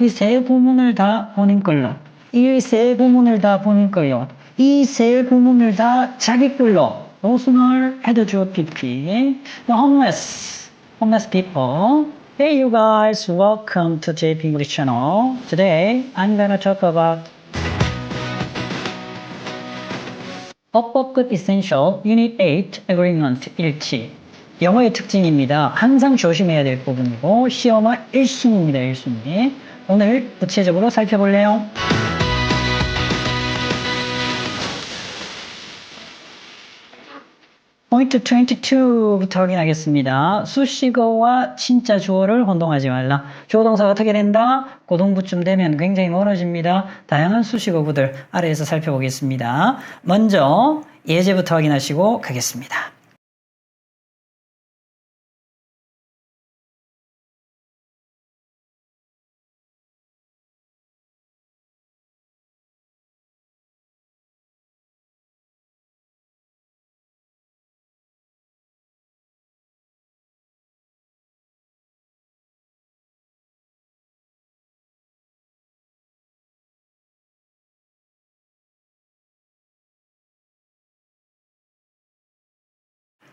이 세 부문을 다 본인 걸로. 이 세 부문을 다 본인 거요. 이 세 부문을 다 자기 걸로. 노스널 해도 PP. The homeless people. Hey you guys, welcome to JP English channel. Today I'm gonna talk about 어법급 Essential Unit 8 Agreement 일치. 영어의 특징입니다. 항상 조심해야 될 부분이고 시험은 1순위입니다. 1순위. 오늘 구체적으로 살펴볼래요? 포인트 22부터 확인하겠습니다. 수식어와 진짜 주어를 혼동하지 말라. 주어 동사가 어떻게 된다? 고동부쯤 되면 굉장히 멀어집니다. 다양한 수식어구들 아래에서 살펴보겠습니다. 먼저 예제부터 확인하시고 가겠습니다.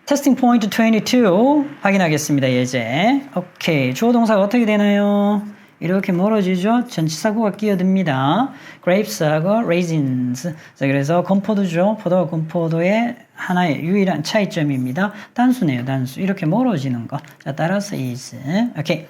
테스팅 포인트 22 확인하겠습니다. 예제. 오케이. 주어 동사가 어떻게 되나요? 이렇게 멀어지죠? 전치사구가 끼어듭니다. grapes하고 raisins. 자, 그래서 건포도죠. 포도와 건포도의 하나의 유일한 차이점입니다. 단수네요. 단수. 이렇게 멀어지는 거. 자, 따라서 is. 오케이.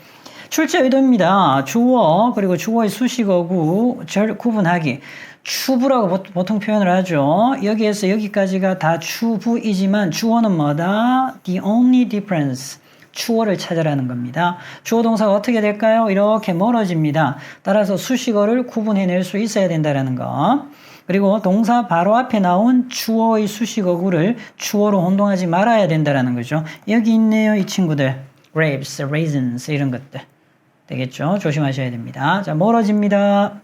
출제 의도입니다. 주어 그리고 주어의 수식어구 구분하기. 추부라고 보통 표현을 하죠. 여기에서 여기까지가 다 추부이지만 주어는 뭐다? The only difference. 추어를 찾으라는 겁니다. 주어 동사가 어떻게 될까요? 이렇게 멀어집니다. 따라서 수식어를 구분해낼 수 있어야 된다는 거. 그리고 동사 바로 앞에 나온 주어의 수식어구를 주어로 혼동하지 말아야 된다는 거죠. 여기 있네요. 이 친구들. grapes, raisins 이런 것들. 되겠죠? 조심하셔야 됩니다. 자, 멀어집니다.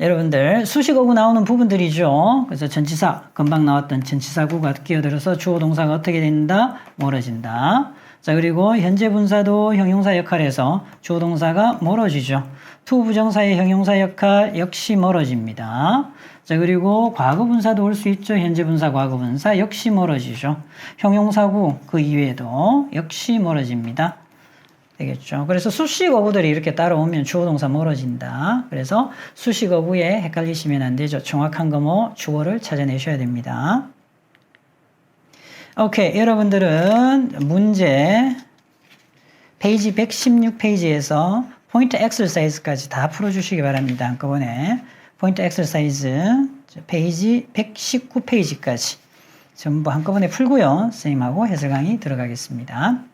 여러분들 수식어구 나오는 부분들이죠. 그래서 전치사, 금방 나왔던 전치사구가 끼어들어서 주어 동사가 어떻게 된다? 멀어진다. 자, 그리고 현재 분사도 형용사 역할에서 주어 동사가 멀어지죠. to 부정사의 형용사 역할 역시 멀어집니다. 자, 그리고 과거 분사도 올 수 있죠. 현재 분사, 과거 분사 역시 멀어지죠. 형용사구 그 이외에도 역시 멀어집니다. 되겠죠. 그래서 수식어구들이 이렇게 따라오면 주어 동사 멀어진다. 그래서 수식어구에 헷갈리시면 안 되죠. 정확한 거 뭐 주어를 찾아내셔야 됩니다. 오케이. 여러분들은 문제 페이지 116페이지에서 포인트 엑서사이즈까지 다 풀어주시기 바랍니다. 한꺼번에 포인트 엑서사이즈 페이지 119페이지까지 전부 한꺼번에 풀고요. 선생님하고 해설 강의 들어가겠습니다.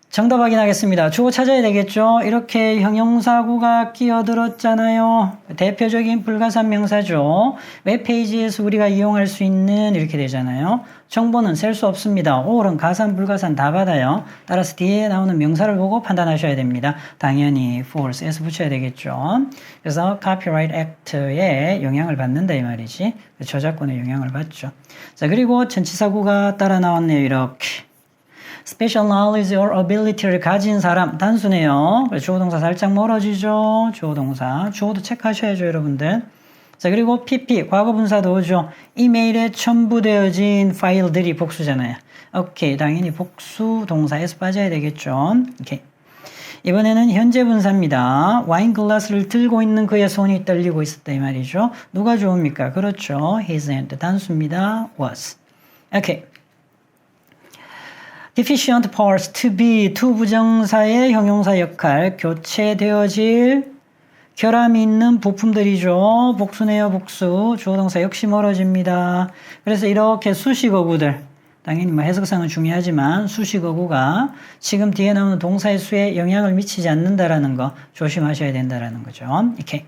정답 확인하겠습니다. 주어 찾아야 되겠죠? 이렇게 형용사구가 끼어들었잖아요. 대표적인 불가산 명사죠. 웹페이지에서 우리가 이용할 수 있는 이렇게 되잖아요. 정보는 셀 수 없습니다. all은 가산, 불가산 다 받아요. 따라서 뒤에 나오는 명사를 보고 판단하셔야 됩니다. 당연히 false, s 붙여야 되겠죠. 그래서 Copyright Act에 영향을 받는다 이 말이지. 저작권에 영향을 받죠. 자, 그리고 전치사구가 따라 나왔네요. 이렇게. special knowledge or ability를 가진 사람 단수네요. 주어 동사 살짝 멀어지죠. 주어 동사. 주어도 체크하셔야죠, 여러분들. 자, 그리고 PP 과거 분사도 오죠. 이메일에 첨부되어진 파일들이 복수잖아요. 오케이, 당연히 복수 동사에서 빠져야 되겠죠. 오케이. 이번에는 현재 분사입니다. 와인 글라스를 들고 있는 그의 손이 떨리고 있었다 이 말이죠. 누가 좋습니까? 그렇죠. His hand. 단수입니다. was. 오케이. deficient parts to be to 부정사의 형용사 역할 교체되어질 결함이 있는 부품들이죠. 복수네요. 복수. 주어 동사 역시 멀어집니다. 그래서 이렇게 수식어구들 당연히 뭐 해석상은 중요하지만 수식어구가 지금 뒤에 나오는 동사의 수에 영향을 미치지 않는다라는 거 조심하셔야 된다라는 거죠. 이렇게.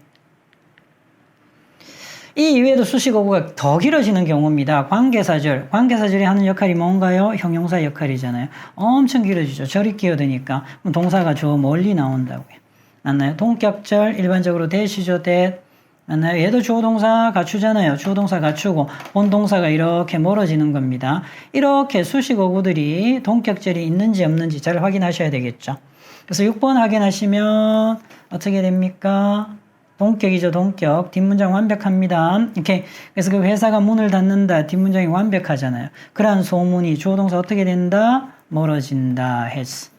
이 이외에도 수식어구가 더 길어지는 경우입니다. 관계사절. 관계사절이 하는 역할이 뭔가요? 형용사 역할이잖아요. 엄청 길어지죠. 절이 끼어드니까. 동사가 저 멀리 나온다고요. 맞나요? 동격절 일반적으로 대시죠. that. 맞나요? 얘도 주어동사 갖추잖아요. 주어동사 갖추고 본동사가 이렇게 멀어지는 겁니다. 이렇게 수식어구들이 동격절이 있는지 없는지 잘 확인하셔야 되겠죠. 그래서 6번 확인하시면 어떻게 됩니까? 동격이죠. 동격. 뒷문장 완벽합니다. 이렇게 그래서 그 회사가 문을 닫는다. 뒷문장이 완벽하잖아요. 그러한 소문이 주어동사 어떻게 된다? 멀어진다. 했어.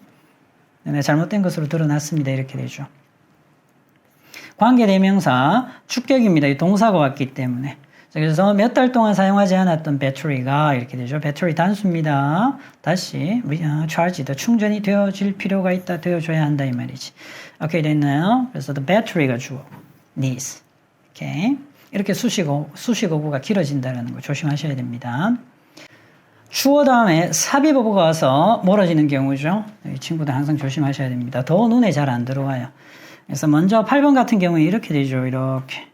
네, 잘못된 것으로 드러났습니다. 이렇게 되죠. 관계대명사 축격입니다. 이 동사가 왔기 때문에. 그래서 몇 달 동안 사용하지 않았던 배터리가 이렇게 되죠. 배터리 단수입니다. 다시 charged 충전이 되어질 필요가 있다. 되어줘야 한다 이 말이지. 오케이 됐나요? 그래서 the battery가 주어 needs. 오케이. 이렇게 수식어구가 길어진다는 거 조심하셔야 됩니다. 주어 다음에 삽입어구가 와서 멀어지는 경우죠. 이 친구들 항상 조심하셔야 됩니다. 더 눈에 잘 안 들어와요. 그래서 먼저 8번 같은 경우에 이렇게 되죠. 이렇게.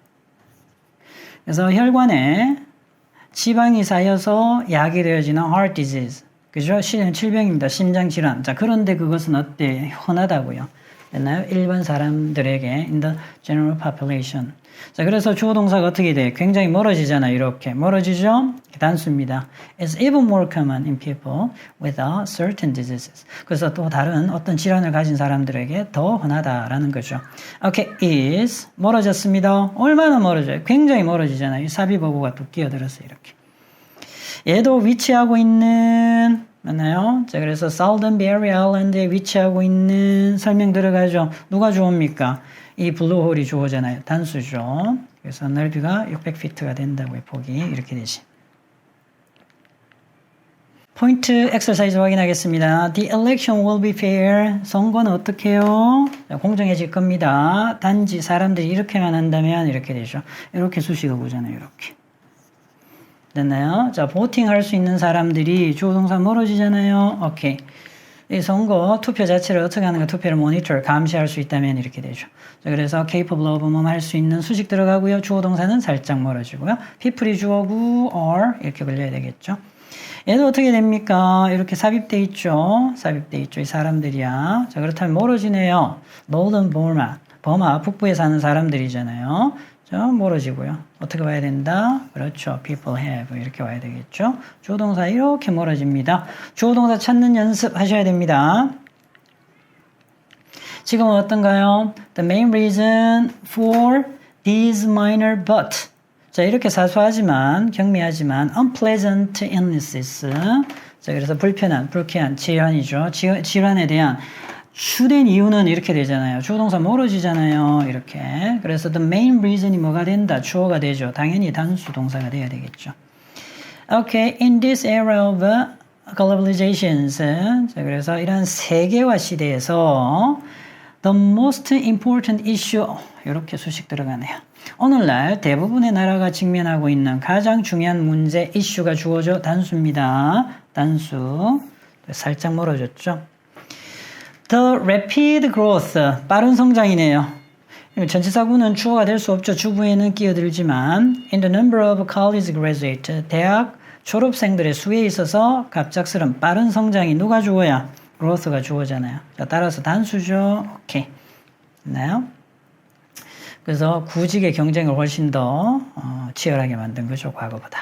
그래서 혈관에 지방이 쌓여서 약이 되어지는 heart disease. 그죠? 질병입니다. 심장질환. 자, 그런데 그것은 어때? 흔하다고요. 됐나요? 일반 사람들에게 in the general population. 자, 그래서 주어 동사가 어떻게 돼? 굉장히 멀어지잖아요. 이렇게. 멀어지죠? 단수입니다. It's even more common in people with certain diseases. 그래서 또 다른 어떤 질환을 가진 사람들에게 더 흔하다라는 거죠. 오케이. is 멀어졌습니다. 얼마나 멀어져요? 굉장히 멀어지잖아요. 이 삽입어구가 또 끼어들었어요. 이렇게. 얘도 위치하고 있는 맞나요? 자, 그래서 Saldenberry Island에 위치하고 있는 설명 들어가죠. 누가 주어입니까? 이 블루홀이 주어잖아요. 단수죠. 그래서 넓이가 600피트가 된다고요. 폭이 이렇게 되지. 포인트 엑서사이즈 확인하겠습니다. The election will be fair. 선거는 어떻게 해요? 공정해질 겁니다. 단지 사람들이 이렇게만 한다면 이렇게 되죠. 이렇게 수식어구잖아요. 이렇게. 됐나요? 자, 보팅 할 수 있는 사람들이 주어동사 멀어지잖아요. 오케이. 이 선거 투표 자체를 어떻게 하는가 투표를 모니터 감시할 수 있다면 이렇게 되죠. 자, 그래서 capable of 뭐 할 수 있는 수식 들어가고요. 주어 동사는 살짝 멀어지고요. people이 주어고 or 이렇게 걸려야 되겠죠. 얘도 어떻게 됩니까? 이렇게 삽입돼 있죠. 삽입돼 있죠. 이 사람들이야. 자, 그렇다면 멀어지네요. Northern Burma. 버마 북부에 사는 사람들이잖아요. 자, 멀어지고요. 어떻게 와야 된다? 그렇죠. people have 이렇게 와야 되겠죠. 주어동사 이렇게 멀어집니다. 주어동사 찾는 연습 하셔야 됩니다. 지금은 어떤가요? The main reason for these minor but 자, 이렇게 사소하지만 경미하지만 unpleasant illnesses 자, 그래서 불쾌한 질환이죠. 질환에 대한 주된 이유는 이렇게 되잖아요. 주어동사 멀어지잖아요. 이렇게. 그래서 the main reason이 뭐가 된다? 주어가 되죠. 당연히 단수 동사가 돼야 되겠죠. Okay, in this era of globalizations. 자, 그래서 이런 세계화 시대에서 the most important issue 이렇게 수식 들어가네요. 오늘날 대부분의 나라가 직면하고 있는 가장 중요한 문제 이슈가 주어져 단수입니다. 단수. 살짝 멀어졌죠. The rapid growth, 빠른 성장이네요. 전치사구는 주어가 될 수 없죠. 주부에는 끼어들지만 in the number of college graduates, 대학 졸업생들의 수에 있어서 갑작스런 빠른 성장이 누가 주어야? growth가 주어잖아요. 자, 따라서 단수죠. 오케이. 됐나요? 그래서 구직의 경쟁을 훨씬 더 치열하게 만든 거죠. 과거보다.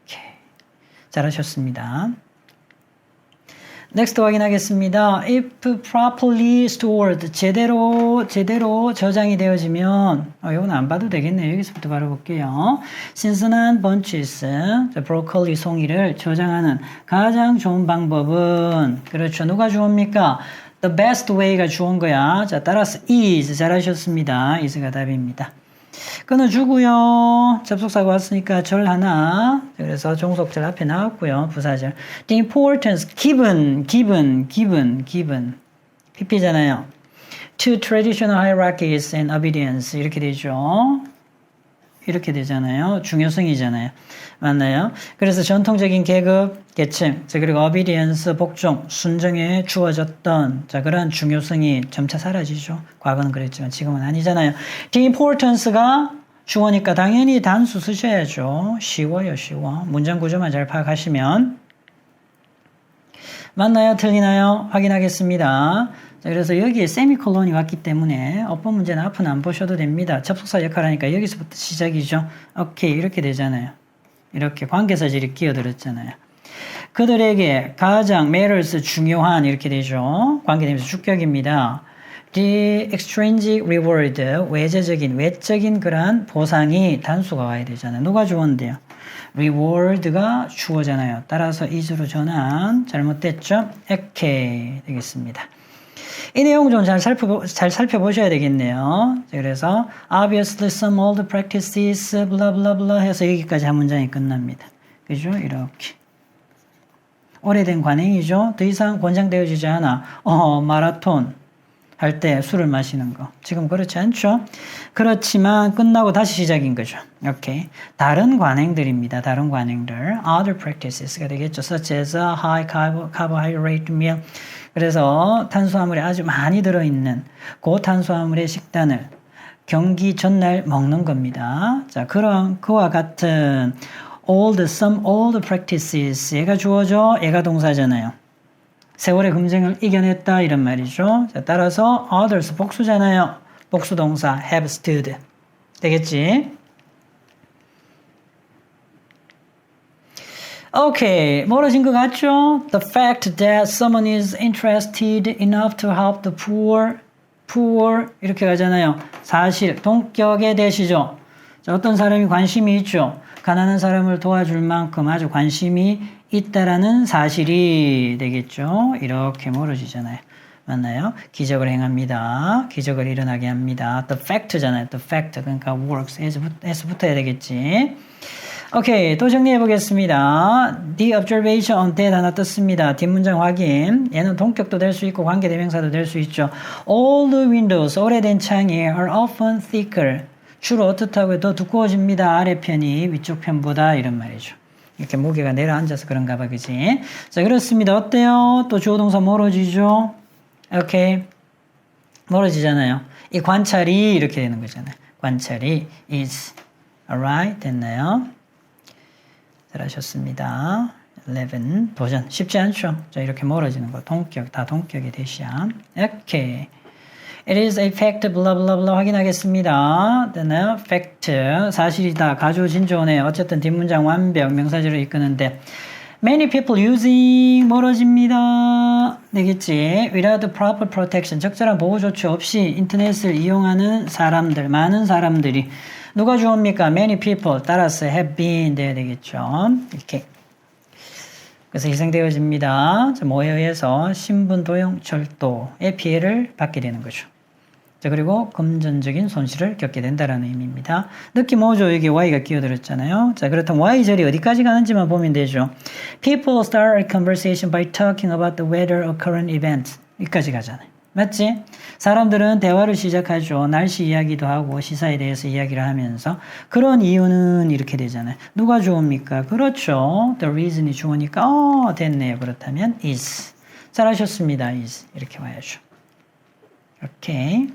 오케이. 잘하셨습니다. Next 확인하겠습니다. If properly stored, 제대로 저장이 되어지면, 이건 안 봐도 되겠네요. 여기서부터 바로 볼게요. 신선한 bunches, 브로콜리 송이를 저장하는 가장 좋은 방법은, 그렇죠. 누가 주어입니까? The best way가 주어인 거야. 자, 따라서 is. 잘하셨습니다. is가 답입니다. 끊어주고요. 접속사가 왔으니까 절 하나. 그래서 종속절 앞에 나왔고요. 부사절. The importance, given. PP잖아요. To traditional hierarchies and obedience. 이렇게 되죠. 이렇게 되잖아요. 중요성이잖아요. 맞나요? 그래서 전통적인 계급, 계층, 그리고 obedience, 복종, 순정에 주어졌던 그런 중요성이 점차 사라지죠. 과거는 그랬지만 지금은 아니잖아요. The importance가 주어니까 당연히 단수 쓰셔야죠. 쉬워요. 문장 구조만 잘 파악하시면. 맞나요? 틀리나요? 확인하겠습니다. 자, 그래서 여기에 세미콜론이 왔기 때문에 어법 문제는 앞은 안 보셔도 됩니다. 접속사 역할을 하니까 여기서부터 시작이죠. 오케이, 이렇게 되잖아요. 이렇게 관계사질이 끼어들었잖아요. 그들에게 가장 matters 중요한 이렇게 되죠. 관계되면서 주격입니다. The extrinsic reward 외적인 그러한 보상이 단수가 와야 되잖아요. 누가 주어인데요? reward가 주어잖아요. 따라서 is로 전환 잘못됐죠? 오케이 되겠습니다. 이 내용 좀 잘 살펴보셔야 되겠네요. 그래서 obviously some old practices blah blah blah 해서 여기까지 한 문장이 끝납니다. 그죠? 이렇게 오래된 관행이죠. 더 이상 권장되어지지 않아. 마라톤 할 때 술을 마시는 거. 지금 그렇지 않죠? 그렇지만 끝나고 다시 시작인 거죠. 오케이. 다른 관행들입니다. 다른 관행들. Other practices가 되겠죠. Such as a high carbohydrate meal. 그래서 탄수화물이 아주 많이 들어있는 고탄수화물의 식단을 경기 전날 먹는 겁니다. 자, 그와 같은 some old practices. 얘가 주어져, 얘가 동사잖아요. 세월의 금쟁을 이겨냈다 이런 말이죠. 자, 따라서 others 복수잖아요. 복수 동사 have stood. 되겠지? 오케이. 멀어진 것 같죠? The fact that someone is interested enough to help the poor 이렇게 가잖아요. 사실, 동격에 대시죠. 자, 어떤 사람이 관심이 있죠. 가난한 사람을 도와줄 만큼 아주 관심이 있다라는 사실이 되겠죠. 이렇게 멀어지잖아요. 맞나요? 기적을 행합니다. 기적을 일어나게 합니다. The fact잖아요. The fact. 그러니까 works. as 붙어야 되겠지. 오케이. 또 정리해 보겠습니다. The observation on that 하나 떴습니다. 뒷문장 확인. 얘는 동격도 될 수 있고 관계대명사도 될 수 있죠. All the windows, 오래된 창이 are often thicker. 주로 어떻다고요? 더 두꺼워집니다. 아래편이 위쪽 편보다 이런 말이죠. 이렇게 무게가 내려앉아서 그런가 봐, 그지? 자, 그렇습니다. 어때요? 또 주어동사 멀어지죠? 오케이. 멀어지잖아요. 이 관찰이 이렇게 되는 거잖아요. 관찰이 is. alright. 됐나요? 잘하셨습니다. 11. 도전. 쉽지 않죠? 자, 이렇게 멀어지는 거. 동격. 다 동격의 대시야. 오케이. It is a fact, blah, blah, blah. 확인하겠습니다. 됐나요? fact. 사실이다. 가조진조네. 어쨌든 뒷문장 완벽. 명사절을 이끄는데. Many people using 멀어집니다. 되겠지? Without proper protection. 적절한 보호 조치 없이 인터넷을 이용하는 사람들. 많은 사람들이. 누가 주어입니까? Many people. 따라서 have been. 돼야 되겠죠. 이렇게. 그래서 희생되어집니다. 뭐에 의해서 신분, 도용, 절도의 피해를 받게 되는 거죠. 자, 그리고 금전적인 손실을 겪게 된다는 의미입니다. 느낌 오죠? 여기 Y가 끼어들었잖아요. 자, 그렇다면 Y절이 어디까지 가는지만 보면 되죠. People start a conversation by talking about the weather or current events. 여기까지 가잖아요. 맞지? 사람들은 대화를 시작하죠. 날씨 이야기도 하고 시사에 대해서 이야기를 하면서 그런 이유는 이렇게 되잖아요. 누가 주어입니까? 그렇죠. The reason이 주어니까 됐네요. 그렇다면 is. 잘하셨습니다. is. 이렇게 와야죠. 오케이.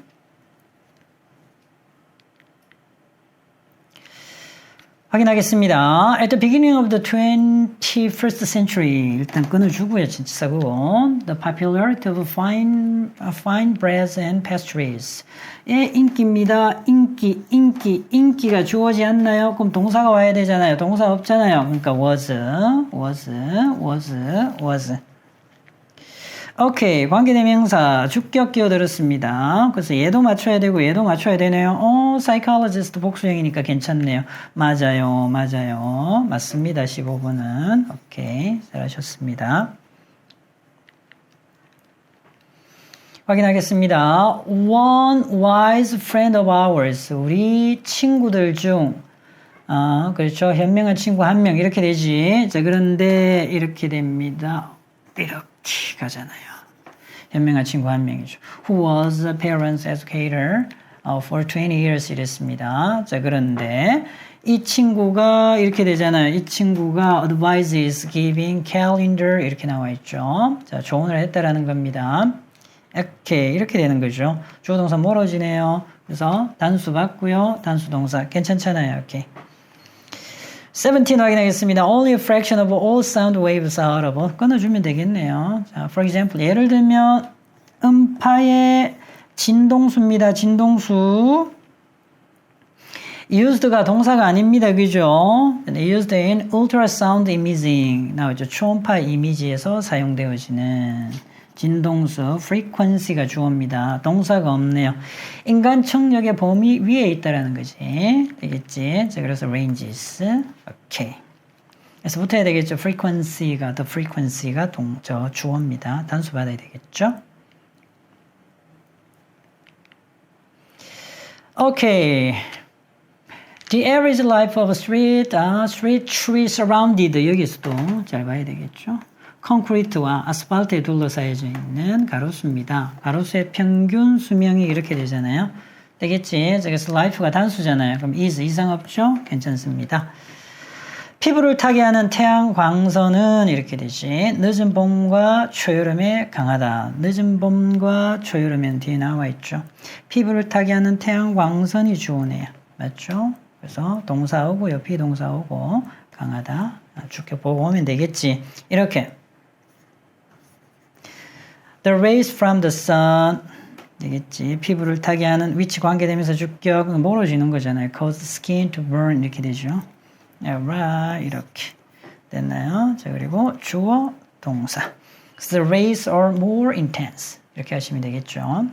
확인하겠습니다. At the beginning of the 21st century 일단 끊어주고요. 진짜고 The popularity of fine breads and pastries 의 인기입니다. 인기가 주어지 않나요? 그럼 동사가 와야 되잖아요. 동사 없잖아요. 그러니까 was. 오케이. 관계대명사 주격 끼어들었습니다. 그래서 얘도 맞춰야 되고 얘도 맞춰야 되네요. psychologist 복수형이니까 괜찮네요. 맞아요. 맞습니다. 15번은. 오케이. 잘하셨습니다. 확인하겠습니다. One wise friend of ours. 우리 친구들 중, 그렇죠. 현명한 친구 한 명. 이렇게 되지. 자, 그런데 이렇게 됩니다. 이렇게 가잖아요. 현명한 친구 한 명이죠. Who was a parents educator for 20 years 이랬습니다. 자, 그런데 이 친구가 이렇게 되잖아요. 이 친구가 advises giving calendar 이렇게 나와 있죠. 자, 조언을 했다라는 겁니다. 오케이, 이렇게 되는 거죠. 주어 동사 멀어지네요. 그래서 단수 받고요. 단수 동사 괜찮잖아요. 오케이. 17 확인하겠습니다. Only a fraction of all sound waves are audible. 끊어주면 되겠네요. 자, for example, 예를 들면 음파의 진동수입니다. 진동수. used가 동사가 아닙니다. 그죠? used in ultrasound imaging 나오죠. 초음파 이미지에서 사용되어지는 진동수 frequency가 주어입니다. 동사가 없네요. 인간 청력의 범위 위에 있다라는 거지. 되겠지? 자, 그래서 ranges. 오케이. 그래서 붙어야 되겠죠. frequency가 the frequency가 주어입니다. 단수 받아야 되겠죠? 오케이. The average life of a street tree surrounded 여기서도 잘 봐야 되겠죠. 콘크리트와 아스팔트에 둘러싸여져 있는 가로수입니다. 가로수의 평균 수명이 이렇게 되잖아요. 되겠지? 그래서 life가 단수잖아요. 그럼 is 이상 없죠? 괜찮습니다. 피부를 타게 하는 태양 광선은 이렇게 되지. 늦은 봄과 초여름에 강하다. 늦은 봄과 초여름엔 뒤에 나와 있죠. 피부를 타게 하는 태양 광선이 주어네요. 맞죠? 그래서 동사 오고 옆이 동사 오고 강하다. 쭉쭉 보고 오면 되겠지. 이렇게 The rays from the sun 되겠지. 피부를 타게 하는 위치 관계되면서 주격 멀어지는 거잖아요. Cause skin to burn 이렇게 되죠. Right 이렇게 됐나요? 자 그리고 주어 동사. So the rays are more intense 이렇게 하시면 되겠죠.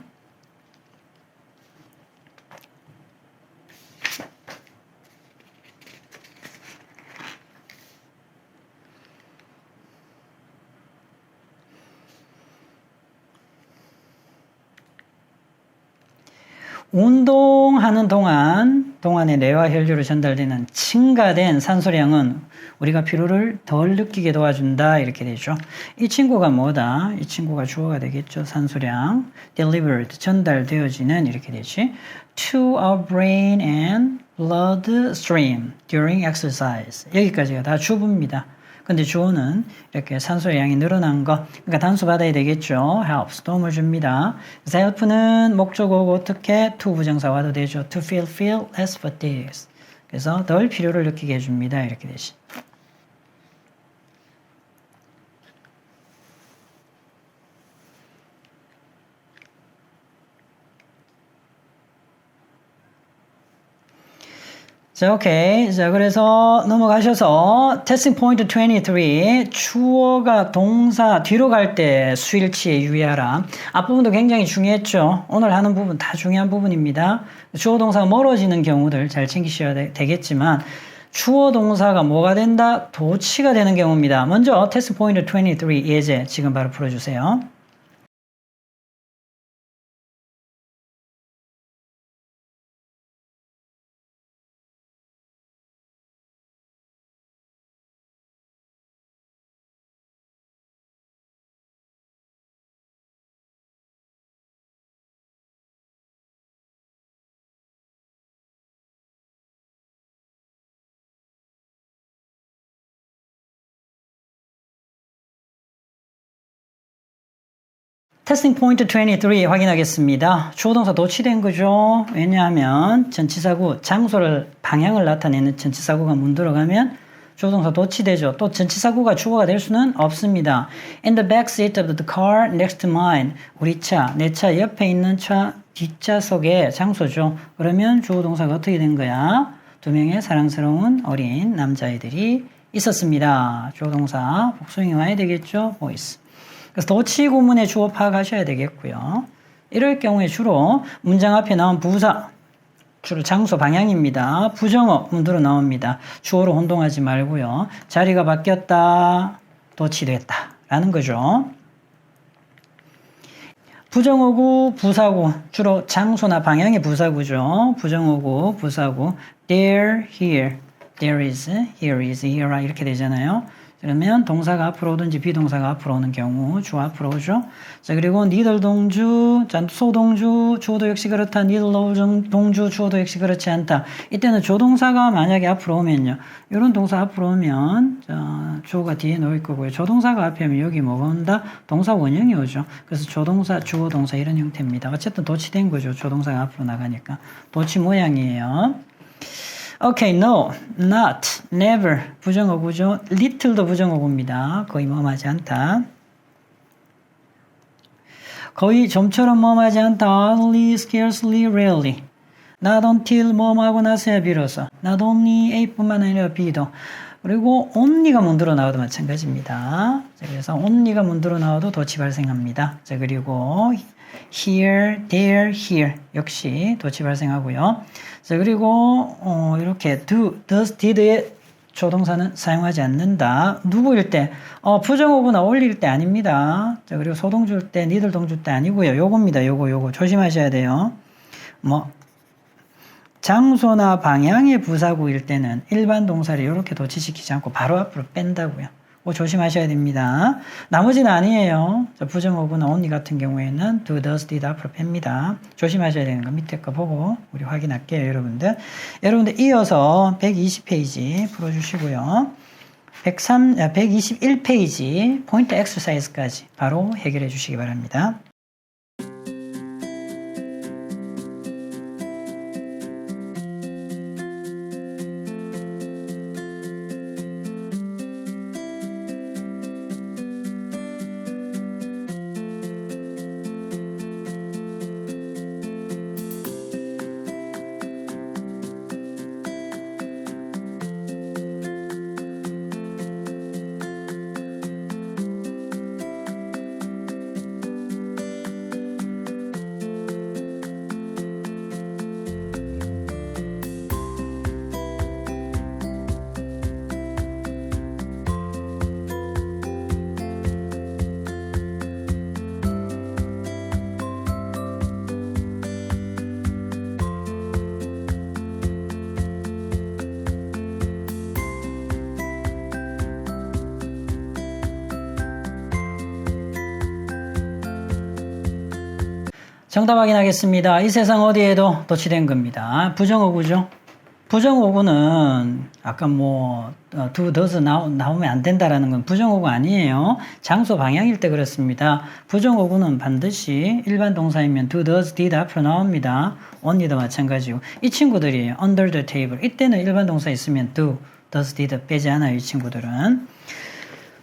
운동하는 동안에 뇌와 혈류로 전달되는 증가된 산소량은 우리가 피로를 덜 느끼게 도와준다 이렇게 되죠. 이 친구가 뭐다? 이 친구가 주어가 되겠죠. 산소량 delivered 전달되어지는 이렇게 되지. To our brain and blood stream during exercise 여기까지가 다 주부입니다. 근데 주어는 이렇게 산소의 양이 늘어난 거, 그러니까 단수 받아야 되겠죠. helps, 도움을 줍니다. 그래서 help는 목적어고 어떻게 to 부정사 와도 되죠. to feel less fatigued. 그래서 덜 필요를 느끼게 해줍니다. 이렇게 되지. 자, 오케이. 자, 그래서 넘어가셔서 testing point 23 주어가 동사 뒤로 갈 때 수일치에 유의하라. 앞부분도 굉장히 중요했죠. 오늘 하는 부분 다 중요한 부분입니다. 주어 동사가 멀어지는 경우들 잘 챙기셔야 되겠지만 주어 동사가 뭐가 된다? 도치가 되는 경우입니다. 먼저 testing point 23 예제 지금 바로 풀어주세요. 테스팅 포인트 23 확인하겠습니다. 주어 동사 도치된 거죠. 왜냐하면 전치사구 장소를 방향을 나타내는 전치사구가 문 들어가면 주어 동사 도치되죠. 또 전치사구가 주어가 될 수는 없습니다. In the back seat of the car next to mine. 우리 차, 내 차 옆에 있는 차 뒷좌석의 장소죠. 그러면 주어 동사가 어떻게 된 거야? 두 명의 사랑스러운 어린 남자애들이 있었습니다. 주어 동사 복수형이 와야 되겠죠. boys. 그래서 도치 구문의 주어 파악하셔야 되겠고요. 이럴 경우에 주로 문장 앞에 나온 부사, 주로 장소 방향입니다. 부정어 문으로 나옵니다. 주어로 혼동하지 말고요. 자리가 바뀌었다, 도치됐다 라는 거죠. 부정어구, 부사구, 주로 장소나 방향의 부사구죠. 부정어구, 부사구. There, here. There is, here is, here are 이렇게 되잖아요. 그러면 동사가 앞으로 오든지 비동사가 앞으로 오는 경우 주 앞으로 오죠. 자, 그리고 니들 동주, 자, 소동주, 주어도 역시 그렇다. 니들 동주, 주어도 역시 그렇지 않다. 이때는 조동사가 만약에 앞으로 오면요. 이런 동사 앞으로 오면 자, 주어가 뒤에 놓일 거고요. 조동사가 앞에 오면 여기 뭐가 온다? 동사 원형이 오죠. 그래서 조동사, 주어, 동사 이런 형태입니다. 어쨌든 도치된 거죠. 조동사가 앞으로 나가니까. 도치 모양이에요. Okay, no, not, never 부정어구죠. little도 부정어구입니다. 거의 뭐하지 않다. 거의 좀처럼 뭐하지 않다. hardly, scarcely, rarely. not until 뭐하고 나서야 비로소. not only A뿐만 아니라 B도. 그리고 only가 문들어 나와도 마찬가지입니다. 자, 그래서 only가 문들어 나와도 도치 발생합니다. 자, 그리고 here, there, here 역시 도치 발생하고요. 자, 그리고 이렇게 do, does, did의 조동사는 사용하지 않는다. 누구일 때? 부정어구나 올릴 때 아닙니다. 자, 그리고 소동주일 때, 니들 동주일 때 아니고요. 요겁니다. 요거 조심하셔야 돼요. 뭐 장소나 방향의 부사구일 때는 일반 동사를 이렇게 도치시키지 않고 바로 앞으로 뺀다고요. 그거 조심하셔야 됩니다. 나머지는 아니에요. 부정어구나 only 같은 경우에는 do, does, did 앞으로 뺍니다. 조심하셔야 되는 거 밑에 거 보고 우리 확인할게요, 여러분들. 여러분들 이어서 120페이지 풀어주시고요. 121페이지 포인트 엑서사이즈까지 바로 해결해 주시기 바랍니다. 정답 확인하겠습니다. 이 세상 어디에도 도치된 겁니다. 부정어구죠. 부정어구는 아까 뭐 do, does 나오면 안 된다라는 건 부정어구 아니에요. 장소 방향일 때 그렇습니다. 부정어구는 반드시 일반 동사이면 do, does, did 앞으로 나옵니다. only도 마찬가지고 이 친구들이에요. under the table 이때는 일반 동사 있으면 do, does, did 빼지 않아요. 이 친구들은.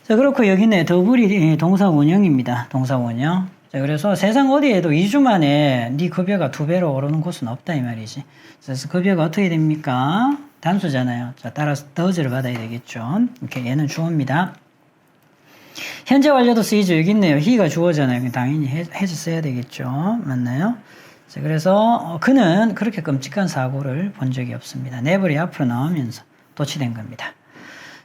자, 그렇고 여기는 더블이 동사 원형입니다. 동사 원형. 자, 그래서 세상 어디에도 2주 만에 네 급여가 2배로 오르는 곳은 없다 이 말이지. 그래서 급여가 어떻게 됩니까? 단수잖아요. 자, 따라서 does를 받아야 되겠죠. 이렇게 얘는 주어입니다. 현재 완료도 쓰이죠. 여기 있네요. he가 주어잖아요. 당연히 has 써야 되겠죠. 맞나요? 자, 그래서 그는 그렇게 끔찍한 사고를 본 적이 없습니다. never이 앞으로 나오면서 도치된 겁니다.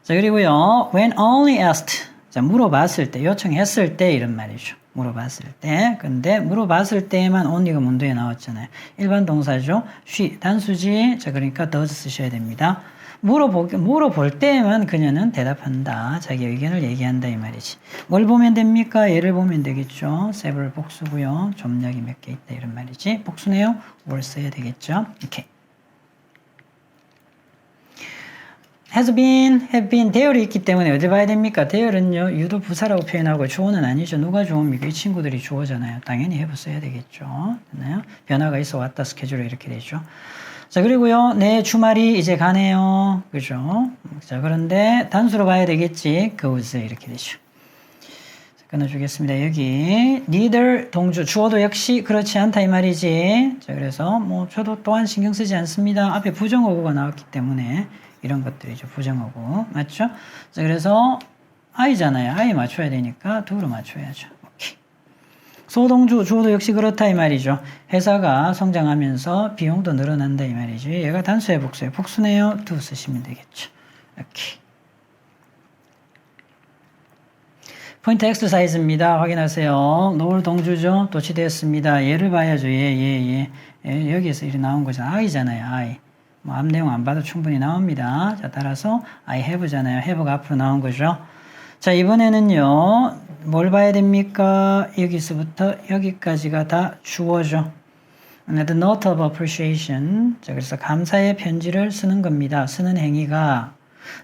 자, 그리고요. when only asked. 자, 물어봤을 때, 요청했을 때 이런 말이죠. 물어봤을 때. 근데 물어봤을 때만 only가 문도에 나왔잖아요. 일반 동사죠. she, 단수지. 자, 그러니까 does 쓰셔야 됩니다. 물어볼 때만 그녀는 대답한다. 자기 의견을 얘기한다 이 말이지. 뭘 보면 됩니까? 예를 보면 되겠죠. several 복수고요. 접력이 몇 개 있다 이런 말이지. 복수네요. 뭘 써야 되겠죠. 이렇게. has been, have been, there이 있기 때문에 어디 봐야 됩니까? there는요, 유도 부사라고 표현하고 주어는 아니죠. 누가 주어입니까? 이 친구들이 주어잖아요. 당연히 have 써야 되겠죠. 됐나요? 변화가 있어 왔다 스케줄에 이렇게 되죠. 자, 그리고요, 내 주말이 이제 가네요. 그죠? 자, 그런데 단수로 봐야 되겠지. goes 이렇게 되죠. 자, 끊어주겠습니다. 여기 neither 동주, 주어도 역시 그렇지 않다 이 말이지. 자, 그래서 뭐 저도 또한 신경 쓰지 않습니다. 앞에 부정어구가 나왔기 때문에 이런 것들이죠. 부정어구. 맞죠? 자, 그래서 I잖아요. I 맞춰야 되니까 do로 맞춰야죠. 오케이. 소동주, 주어도 역시 그렇다 이 말이죠. 회사가 성장하면서 비용도 늘어난다 이 말이죠. 얘가 단수에 복수예요. 복수네요. do 쓰시면 되겠죠. 오케이. 포인트 엑서사이즈입니다. 확인하세요. 노을 동주죠. 도치되었습니다. 얘를 봐야죠. 얘. 여기에서 이렇게 나온 거잖아요. I잖아요. I. 뭐 앞 내용 안 봐도 충분히 나옵니다. 자, 따라서 I have잖아요. have가 앞으로 나온 거죠. 자, 이번에는요. 뭘 봐야 됩니까? 여기서부터 여기까지가 다 주어죠. The note of appreciation. 자, 그래서 감사의 편지를 쓰는 겁니다. 쓰는 행위가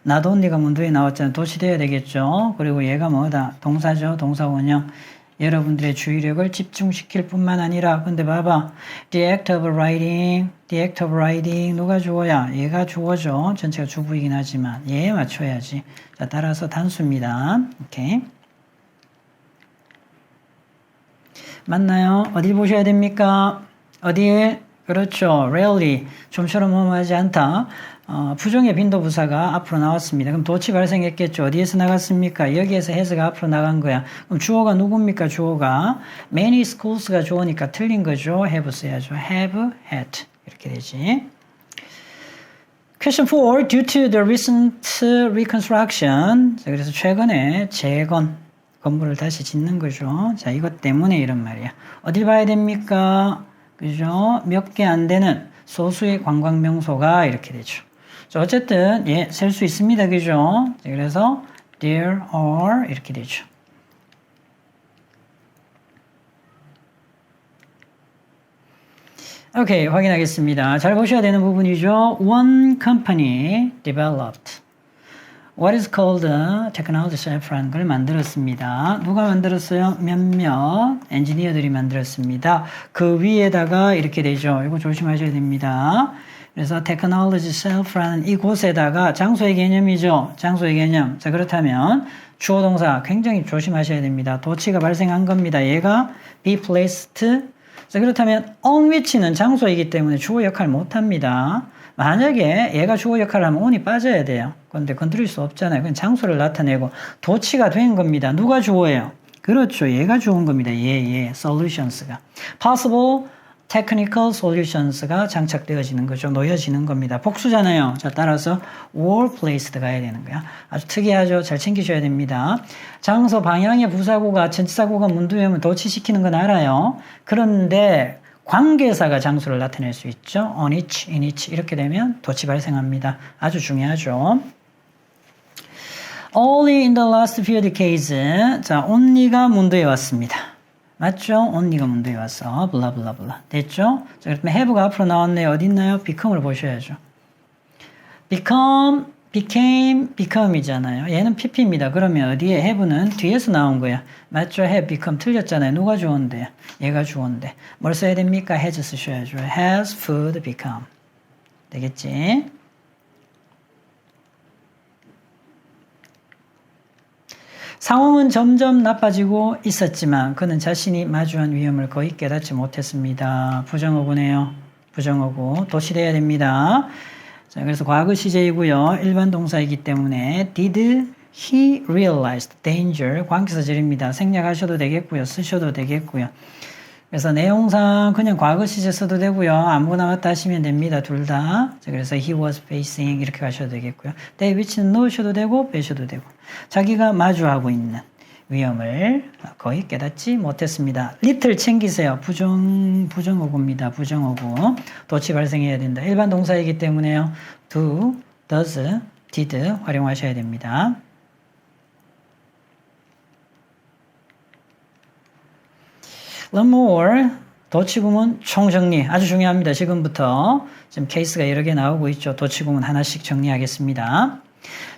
나도 언니가 문두에 나왔잖아요. 도치돼야 되겠죠. 그리고 얘가 뭐다? 동사죠. 동사원형. 여러분들의 주의력을 집중시킬 뿐만 아니라 근데 봐봐. The act of writing 누가 주어야? 얘가 주어죠. 전체가 주부이긴 하지만 얘에 맞춰야지. 자, 따라서 단수입니다. 오케이. 맞나요? 어딜 보셔야 됩니까? 어딜? 그렇죠. rarely. 좀처럼 뭐하지 않다. 부정의 빈도부사가 앞으로 나왔습니다. 그럼 도치 발생했겠죠. 어디에서 나갔습니까? 여기에서 has가 앞으로 나간 거야. 그럼 주어가 누굽니까? 주어가 many schools가 주어니까 틀린 거죠. have 써야죠. have, had 이렇게 되지. Question 4. Due to the recent reconstruction. 자, 그래서 최근에 재건 건물을 다시 짓는 거죠. 자, 이것 때문에 이런 말이야. 어딜 봐야 됩니까? 그죠? 몇 개 안 되는 소수의 관광 명소가 이렇게 되죠. 자, 어쨌든 예, 셀 수 있습니다. 그죠? 자, 그래서 there are 이렇게 되죠. 오케이, 확인하겠습니다. 잘 보셔야 되는 부분이죠. One company developed what is called technology self-ra는 걸 만들었습니다. 누가 만들었어요? 몇몇 엔지니어들이 만들었습니다. 그 위에다가 이렇게 되죠. 이거 조심하셔야 됩니다. 그래서 technology self라는 이곳에다가 장소의 개념이죠. 장소의 개념. 자, 그렇다면 주어 동사 굉장히 조심하셔야 됩니다. 도치가 발생한 겁니다. 얘가 be placed. 자, 그렇다면 on which는 장소이기 때문에 주어 역할 못합니다. 만약에 얘가 주어 역할을 하면 on이 빠져야 돼요. 그런데 건드릴 수 없잖아요. 그냥 장소를 나타내고 도치가 된 겁니다. 누가 주어예요? 그렇죠. 얘가 주어인 겁니다. 얘. solutions가. possible technical solutions가 장착되어지는 거죠. 놓여지는 겁니다. 복수잖아요. 자, 따라서 were placed 가야 되는 거야. 아주 특이하죠. 잘 챙기셔야 됩니다. 장소 방향의 부사구가 전치사구가 문두에면 도치시키는 건 알아요. 그런데 관계사가 장소를 나타낼 수 있죠. on each, in each 이렇게 되면 도치 발생합니다. 아주 중요하죠. Only in the last few decades. 자, only가 문두에 왔습니다. 맞죠? only가 문두에 왔어. 블라블라블라. 됐죠? 자, 그러면 have가 앞으로 나왔네요. 어디 있나요? become을 보셔야죠. become이잖아요. 얘는 pp입니다. 그러면 어디에 have는 뒤에서 나온 거야. 맞죠? have, become 틀렸잖아요. 누가 주어인데? 얘가 주어인데. 뭘 써야 됩니까? has 쓰셔야죠. has food become. 되겠지? 상황은 점점 나빠지고 있었지만 그는 자신이 마주한 위험을 거의 깨닫지 못했습니다. 부정어구네요. 부정어구. 도치돼야 됩니다. 자, 그래서 과거 시제이고요. 일반 동사이기 때문에 did he realize danger 관계사절입니다. 생략하셔도 되겠고요. 쓰셔도 되겠고요. 그래서 내용상 그냥 과거 시제 써도 되고요. 아무거나 왔다 하시면 됩니다. 둘 다. 자, 그래서 he was facing 이렇게 가셔도 되겠고요. they which는 넣으셔도 되고 빼셔도 되고. 자기가 마주하고 있는 위험을 거의 깨닫지 못했습니다. little 챙기세요. 부정어구입니다. 부정어구. 도치 발생해야 된다. 일반 동사이기 때문에요. do, does, did 활용하셔야 됩니다. One more. 도치구문 총정리. 아주 중요합니다. 지금부터. 지금 케이스가 여러 개 나오고 있죠. 도치구문 하나씩 정리하겠습니다.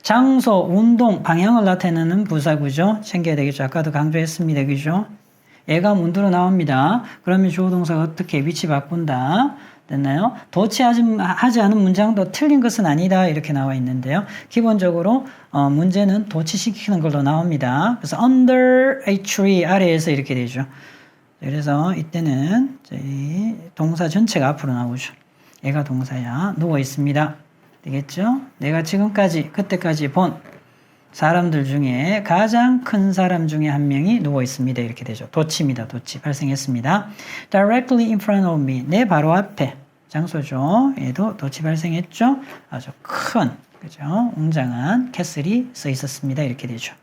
장소, 운동, 방향을 나타내는 부사구죠. 챙겨야 되겠죠. 아까도 강조했습니다. 그죠? 얘가 문두로 나옵니다. 그러면 주어 동사가 어떻게 위치 바꾼다. 됐나요? 도치하지 않은 문장도 틀린 것은 아니다. 이렇게 나와 있는데요. 기본적으로 문제는 도치시키는 걸로 나옵니다. 그래서 under a tree 아래에서 이렇게 되죠. 그래서 이때는 저희 동사 전체가 앞으로 나오죠. 얘가 동사야. 누워 있습니다. 되겠죠? 내가 지금까지 그때까지 본 사람들 중에 가장 큰 사람 중에 한 명이 누워 있습니다. 이렇게 되죠. 도치입니다. 도치 발생했습니다. Directly in front of me. 내 바로 앞에 장소죠. 얘도 도치 발생했죠. 아주 큰 그죠? 웅장한 캐슬이 써 있었습니다. 이렇게 되죠.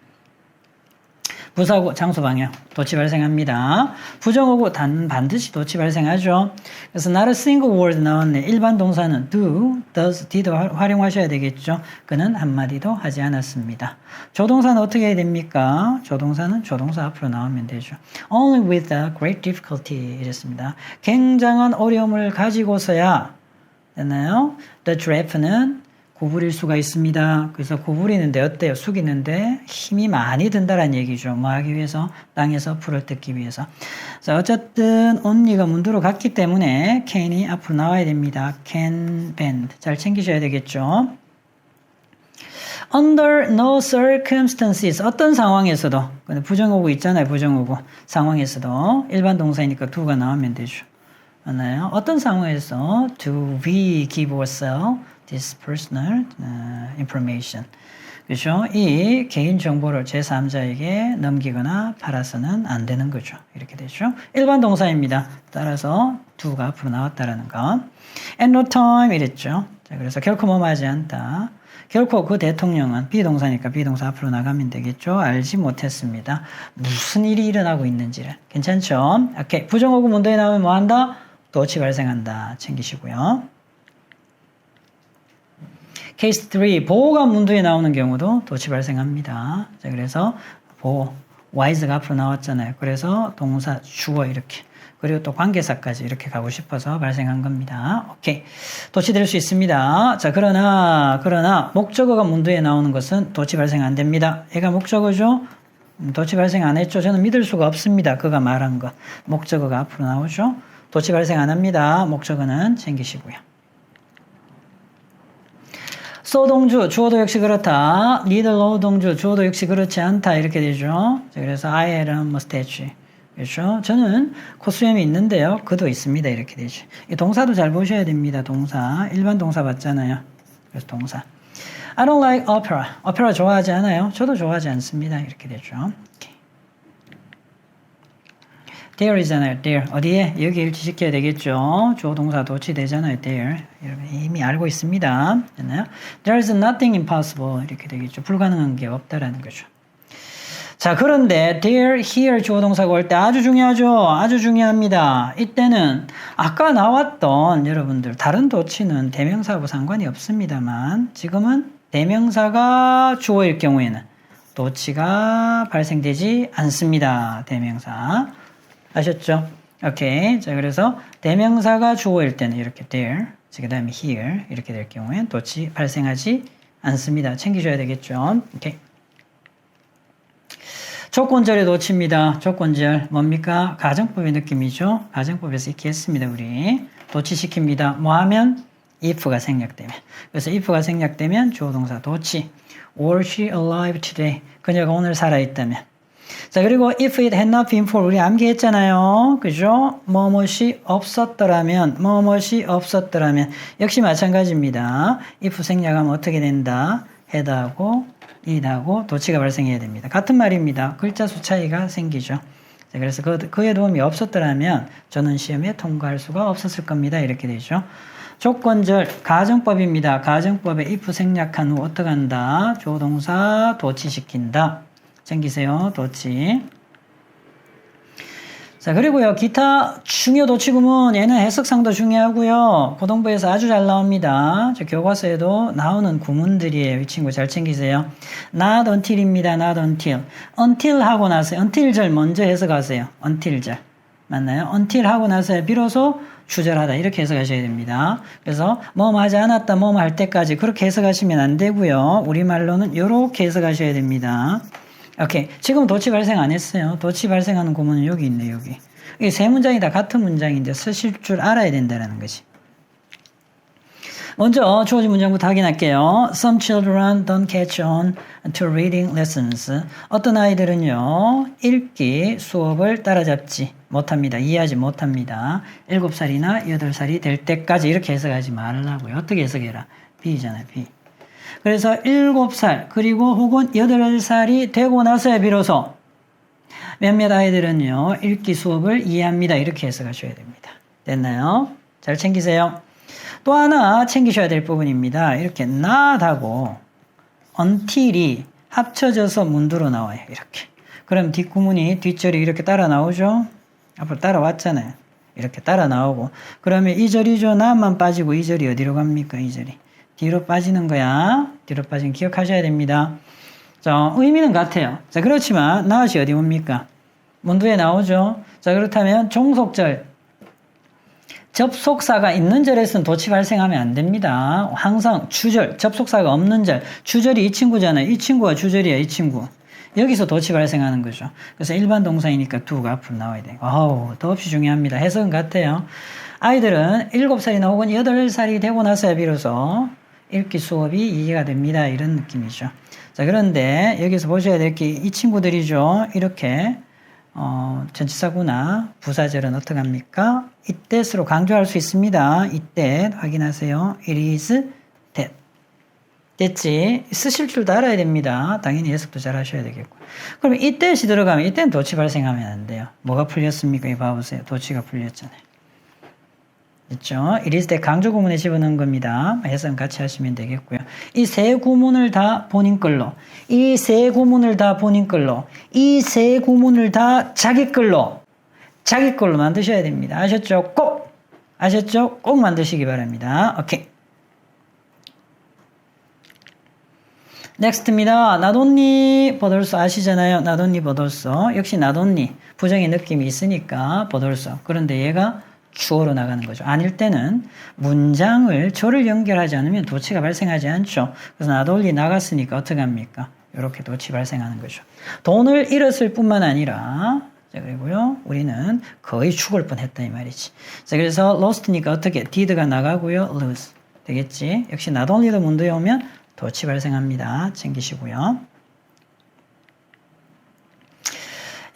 부사구 장소 방향 도치 발생합니다. 부정어구 반드시 도치 발생하죠. 그래서 not a single word 나왔네. 일반 동사는 do, does, did 활용하셔야 되겠죠. 그는 한마디도 하지 않았습니다. 조동사는 어떻게 해야 됩니까? 조동사는 조동사 앞으로 나오면 되죠. Only with a great difficulty 이랬습니다. 굉장한 어려움을 가지고서야 됐나요? The giraffe는 구부릴 수가 있습니다. 그래서 구부리는데 어때요? 숙이는데 힘이 많이 든다는 얘기죠. 뭐 하기 위해서? 땅에서 풀을 뜯기 위해서. 자, 어쨌든 only가 문두로 갔기 때문에 can이 앞으로 나와야 됩니다. can bend. 잘 챙기셔야 되겠죠. Under no circumstances 어떤 상황에서도 근데 부정어구 있잖아요. 부정어구 상황에서도 일반 동사이니까 do가 나오면 되죠. 맞나요? 어떤 상황에서 do we give or sell this personal information. 그렇죠? 이 개인 정보를 제3자에게 넘기거나 팔아서는 안 되는 거죠. 이렇게 되죠. 일반 동사입니다. 따라서 do가 앞으로 나왔다라는 거. At no time 이랬죠. 자, 그래서 결코 뭐하지 않다. 결코 그 대통령은 비동사니까 비동사 앞으로 나가면 되겠죠. 알지 못했습니다. 무슨 일이 일어나고 있는지를. 괜찮죠? 오케이. 부정어구 문도에 나오면 뭐한다? 도치 발생한다. 챙기시고요. 케이스 3, 보호가 문두에 나오는 경우도 도치 발생합니다. 자, 그래서 보호, wise가 앞으로 나왔잖아요. 그래서 동사, 주어 이렇게. 그리고 또 관계사까지 이렇게 가고 싶어서 발생한 겁니다. 오케이. 도치될 수 있습니다. 자, 그러나 목적어가 문두에 나오는 것은 도치 발생 안 됩니다. 얘가 목적어죠? 도치 발생 안 했죠? 저는 믿을 수가 없습니다. 그가 말한 것. 목적어가 앞으로 나오죠? 도치 발생 안 합니다. 목적어는 챙기시고요. so 동주, 주어도 역시 그렇다. neither no 동주, 주어도 역시 그렇지 않다. 이렇게 되죠. 자, 그래서 I had a mustache. 그렇죠? 저는 콧수염이 있는데요. 그도 있습니다. 이렇게 되죠. 이 동사도 잘 보셔야 됩니다. 동사. 일반 동사 봤잖아요. 그래서 동사. I don't like opera. 오페라 좋아하지 않아요? 저도 좋아하지 않습니다. 이렇게 되죠. Okay. there이잖아요. there. 어디에? 여기 일치시켜야 되겠죠. 주어 동사 도치되잖아요. there. 여러분 이미 알고 있습니다. 됐나요? There's nothing impossible. 이렇게 되겠죠. 불가능한 게 없다라는 거죠. 자, 그런데 there, here 주어 동사가 올 때 아주 중요하죠. 아주 중요합니다. 이때는 아까 나왔던 여러분들 다른 도치는 대명사하고 상관이 없습니다만 지금은 대명사가 주어일 경우에는 도치가 발생되지 않습니다. 대명사. 아셨죠? 오케이. 자, 그래서 대명사가 주어일 때는 이렇게 there, 그 다음에 here 이렇게 될 경우엔 도치 발생하지 않습니다. 챙기셔야 되겠죠? 오케이. 조건절의 도치입니다. 조건절 뭡니까? 가정법의 느낌이죠. 가정법에서 이렇게 했습니다. 우리 도치시킵니다. 뭐 하면? if가 생략되면. 그래서 if가 생략되면 주어 동사 도치. Was she alive today? 그녀가 오늘 살아있다면. 자, 그리고 if it had not been for 우리 암기했잖아요. 그죠? 뭐뭇이 없었더라면 역시 마찬가지입니다. if 생략하면 어떻게 된다? had하고 it하고 도치가 발생해야 됩니다. 같은 말입니다. 글자 수 차이가 생기죠. 자, 그래서 그의 도움이 없었더라면 저는 시험에 통과할 수가 없었을 겁니다. 이렇게 되죠. 조건절 가정법입니다. 가정법에 if 생략한 후 어떻게 한다? 조동사 도치시킨다. 챙기세요. 도치. 자, 그리고요. 기타 중요 도치 구문 얘는 해석상도 중요하고요. 고등부에서 아주 잘 나옵니다. 저 교과서에도 나오는 구문들이에요. 이 친구 잘 챙기세요. not until입니다. not until. until 하고 나서 until절 먼저 해석하세요. until절. 맞나요? until 하고 나서 비로소 주절하다 이렇게 해석하셔야 됩니다. 그래서 뭐뭐 하지 않았다 뭐뭐 할 때까지 그렇게 해석하시면 안 되고요. 우리말로는 이렇게 해석하셔야 됩니다. 오케이. 지금 도치 발생 안 했어요. 도치 발생하는 구문은 여기 있네, 여기. 이게 세 문장이 다 같은 문장인데 쓰실 줄 알아야 된다는 거지. 먼저 주어진 문장부터 확인할게요. Some children don't catch on to reading lessons. 어떤 아이들은요, 읽기 수업을 따라잡지 못합니다. 이해하지 못합니다. 7살이나 8살이 될 때까지 이렇게 해석하지 말라고요. 어떻게 해석해라? B잖아요, B. 그래서 7살 그리고 혹은 8살이 되고 나서야 비로소 몇몇 아이들은요 읽기 수업을 이해합니다. 이렇게 해석하셔야 됩니다. 됐나요? 잘 챙기세요. 또 하나 챙기셔야 될 부분입니다. 이렇게 not하고 until이 합쳐져서 문두로 나와요. 이렇게. 그럼 뒷구문이 뒷절이 이렇게 따라 나오죠? 앞으로 따라왔잖아요. 이렇게 따라 나오고. 그러면 이 절이죠. 나만 빠지고 이 절이 어디로 갑니까? 이 절이. 뒤로 빠지는 거야. 뒤로 빠지는 기억하셔야 됩니다. 자, 의미는 같아요. 자, 그렇지만 나엇이 어디 옵니까? 문두에 나오죠. 자, 그렇다면 종속절. 접속사가 있는 절에서는 도치 발생하면 안 됩니다. 항상 주절, 접속사가 없는 절. 주절이 이 친구잖아요. 이 친구가 주절이야, 이 친구. 여기서 도치 발생하는 거죠. 그래서 일반 동사이니까 do가 앞으로 나와야 돼요. 더없이 중요합니다. 해석은 같아요. 아이들은 7살이나 혹은 8살이 되고 나서야 비로소 읽기 수업이 이해가 됩니다. 이런 느낌이죠. 자, 그런데 여기서 보셔야 될 게 이 친구들이죠. 이렇게 전치사구나 부사절은 어떻게 합니까? 이때스로 강조할 수 있습니다. 이때 확인하세요. It is that. 됐지? 쓰실 줄도 알아야 됩니다. 당연히 해석도 잘 하셔야 되겠고. 그럼 이때시 들어가면 이때는 도치 발생하면 안 돼요. 뭐가 풀렸습니까? 이거 봐보세요. 도치가 풀렸잖아요. 됐죠? It is that 강조 구문에 집어넣은 겁니다. 해석은 같이 하시면 되겠고요. 이 세 구문을 다 본인 걸로, 이 세 구문을 다 본인 걸로, 이 세 구문을 다 자기 걸로 만드셔야 됩니다. 아셨죠? 꼭! 아셨죠? 꼭 만드시기 바랍니다. 오케이. 넥스트입니다. not only but also 아시잖아요. not only but also. 역시 not only 부정의 느낌이 있으니까 but also. 그런데 얘가 주어로 나가는 거죠. 아닐 때는 문장을 조를 연결하지 않으면 도치가 발생하지 않죠. 그래서 not only 나갔으니까 어떻게 합니까? 이렇게 도치 발생하는 거죠. 돈을 잃었을 뿐만 아니라 자, 그리고요, 우리는 거의 죽을 뻔했다 이 말이지. 자, 그래서 lost니까 어떻게 did가 나가고요, lose 되겠지. 역시 not only도 문도에 오면 도치 발생합니다. 챙기시고요.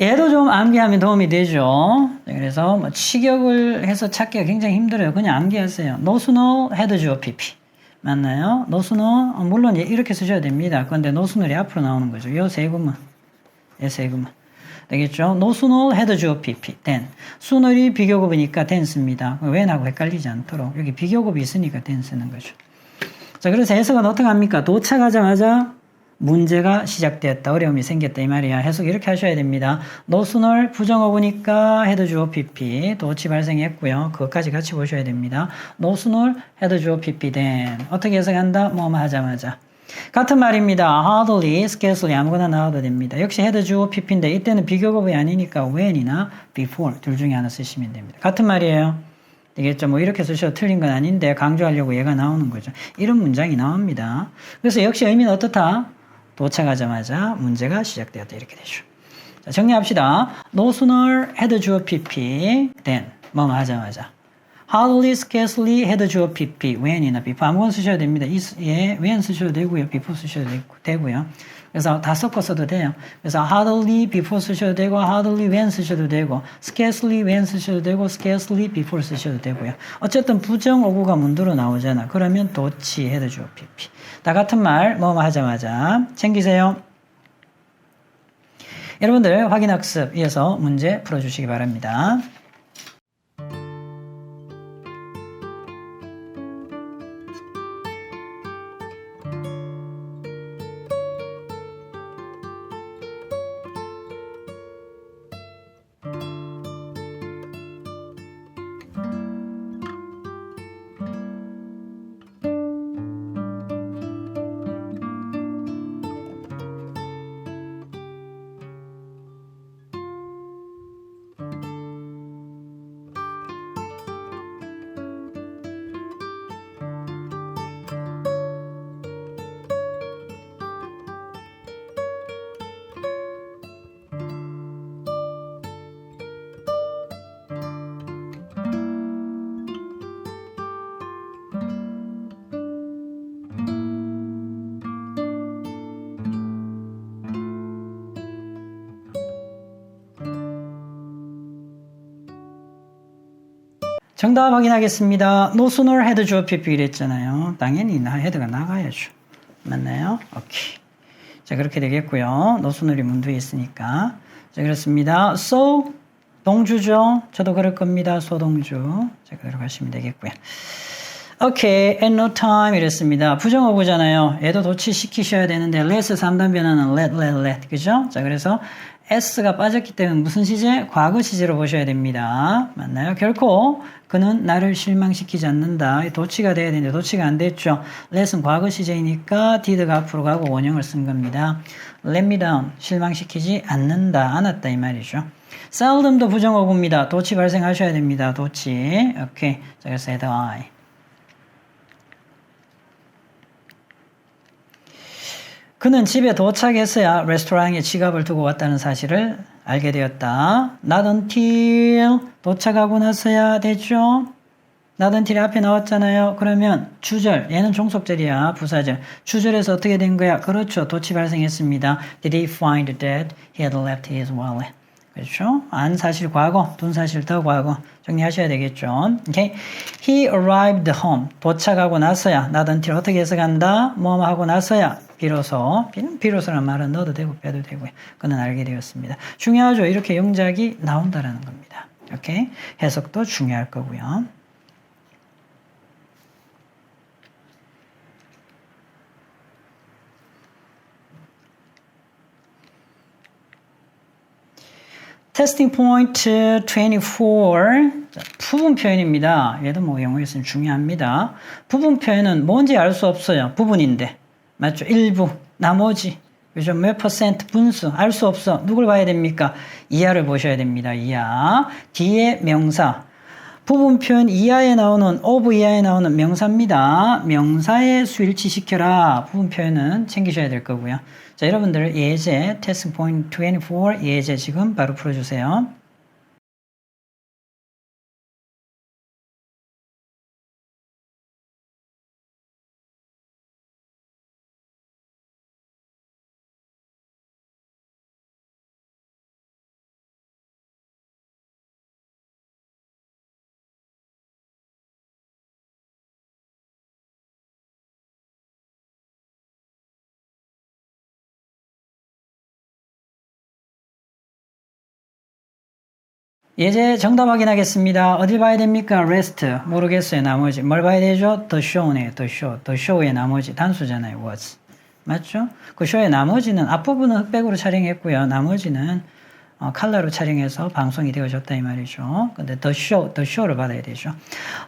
얘도 좀 암기하면 도움이 되죠. 그래서 뭐 직역을 해서 찾기가 굉장히 힘들어요. 그냥 암기하세요. 노스노 헤드주어 PP 맞나요? 노스노 물론 이렇게 쓰셔야 됩니다. 그런데 노스노이 앞으로 나오는 거죠. 요 세 구문, 세 구문 되겠죠. 노스노 헤드주어 PP then 수놀이 비교급이니까 then 씁니다. when하고 헷갈리지 않도록 여기 비교급이 있으니까 then 쓰는 거죠. 자, 그래서 해석은 어떻게 합니까? 도착하자마자 문제가 시작되었다. 어려움이 생겼다. 이 말이야. 해석 이렇게 하셔야 됩니다. 노스널 부정어구니까 헤드주어 PP 도치 발생했고요. 그것까지 같이 보셔야 됩니다. 노스널 헤드주어 PP then 어떻게 해석한다? 뭐뭐 하자마자. 같은 말입니다. hardly, scarcely 아무거나 나와도 됩니다. 역시 헤드주어 PP인데 이때는 비교급이 아니니까 when이나 before 둘 중에 하나 쓰시면 됩니다. 같은 말이에요. 되겠죠? 뭐 이렇게 쓰셔도 틀린 건 아닌데 강조하려고 얘가 나오는 거죠. 이런 문장이 나옵니다. 그래서 역시 의미는 어떻다? 도착하자마자 문제가 시작되었다. 이렇게 되죠. 자, 정리합시다. No sooner had 주어 PP then 뭐뭐 하자마자 hardly, scarcely had 주어 PP when이나 before 아무거나 쓰셔도 됩니다. when 쓰셔도 되고요. before 쓰셔도 되고요. 그래서 다 섞어 써도 돼요. 그래서 hardly before 쓰셔도 되고 hardly when 쓰셔도 되고 scarcely when 쓰셔도 되고 scarcely before 쓰셔도 되고요. 어쨌든 부정어구가 문도로 나오잖아. 그러면 도치 had 주어 PP 다 같은 말 뭐뭐 하자마자 챙기세요. 여러분들 확인학습 이어서 문제 풀어주시기 바랍니다. 정답 확인하겠습니다. No sooner had 주어 PP 이랬잖아요. 당연히 head가 나가야죠. 맞나요? 오케이. 자, 그렇게 되겠고요. No sooner이 문두에 있으니까. 자, 그렇습니다. So, 동주죠. 저도 그럴 겁니다. 소동주. 자, 그대로 가시면 되겠고요. 오케이. At no time 이랬습니다. 부정어구잖아요. 얘도 도치시키셔야 되는데 let's 3단 변화는 let. 그죠? 자, 그래서 S가 빠졌기 때문에 무슨 시제? 과거 시제로 보셔야 됩니다. 맞나요? 결코 그는 나를 실망시키지 않는다. 도치가 돼야 되는데 도치가 안 됐죠. let은 과거 시제이니까 did가 앞으로 가고 원형을 쓴 겁니다. let me down. 실망시키지 않는다. 않았다 이 말이죠. seldom도 부정어구입니다. 도치 발생하셔야 됩니다. 도치. 오케이. 자, 그래서 had I. 그는 집에 도착했어야 레스토랑에 지갑을 두고 왔다는 사실을 알게 되었다. Not until 도착하고 나서야 됐죠. Not until 앞에 나왔잖아요. 그러면 주절, 얘는 종속절이야. 부사절. 주절에서 어떻게 된 거야? 그렇죠. 도치 발생했습니다. Did he find that he had left his wallet? 그렇죠? 안 사실 과거, 둔 사실 더 과거 정리하셔야 되겠죠. 오케이. He arrived home. 도착하고 나서야. Not until 어떻게 해석한다? 뭐뭐 하고 나서야. 비로소라는 말은 넣어도 되고 빼도 되고요. 그는 알게 되었습니다. 중요하죠. 이렇게 영작이 나온다라는 겁니다. 오케이. 해석도 중요할 거고요. 테스팅 포인트 24. 부분 표현입니다. 얘도 뭐 영어에서는 중요합니다. 부분 표현은 뭔지 알 수 없어요. 부분인데. 맞죠? 일부, 나머지, 그죠? 몇 퍼센트 분수, 알 수 없어. 누굴 봐야 됩니까? 이하를 보셔야 됩니다. 이하. 뒤에 명사. 부분 표현 이하에 나오는, of 이하에 나오는 명사입니다. 명사에 수일치시켜라. 부분 표현은 챙기셔야 될 거고요. 자, 여러분들 예제, 테스트 포인트 24 예제 지금 바로 풀어주세요. 예제 정답 확인하겠습니다. 어딜 봐야 됩니까? rest. 모르겠어요. 나머지. 뭘 봐야 되죠? the show네요. the show. the show의 나머지. 단수잖아요. was. 맞죠? 그 show의 나머지는 앞부분은 흑백으로 촬영했고요. 나머지는 컬러로 촬영해서 방송이 되어졌다 이 말이죠. 근데 the show를 받아야 되죠.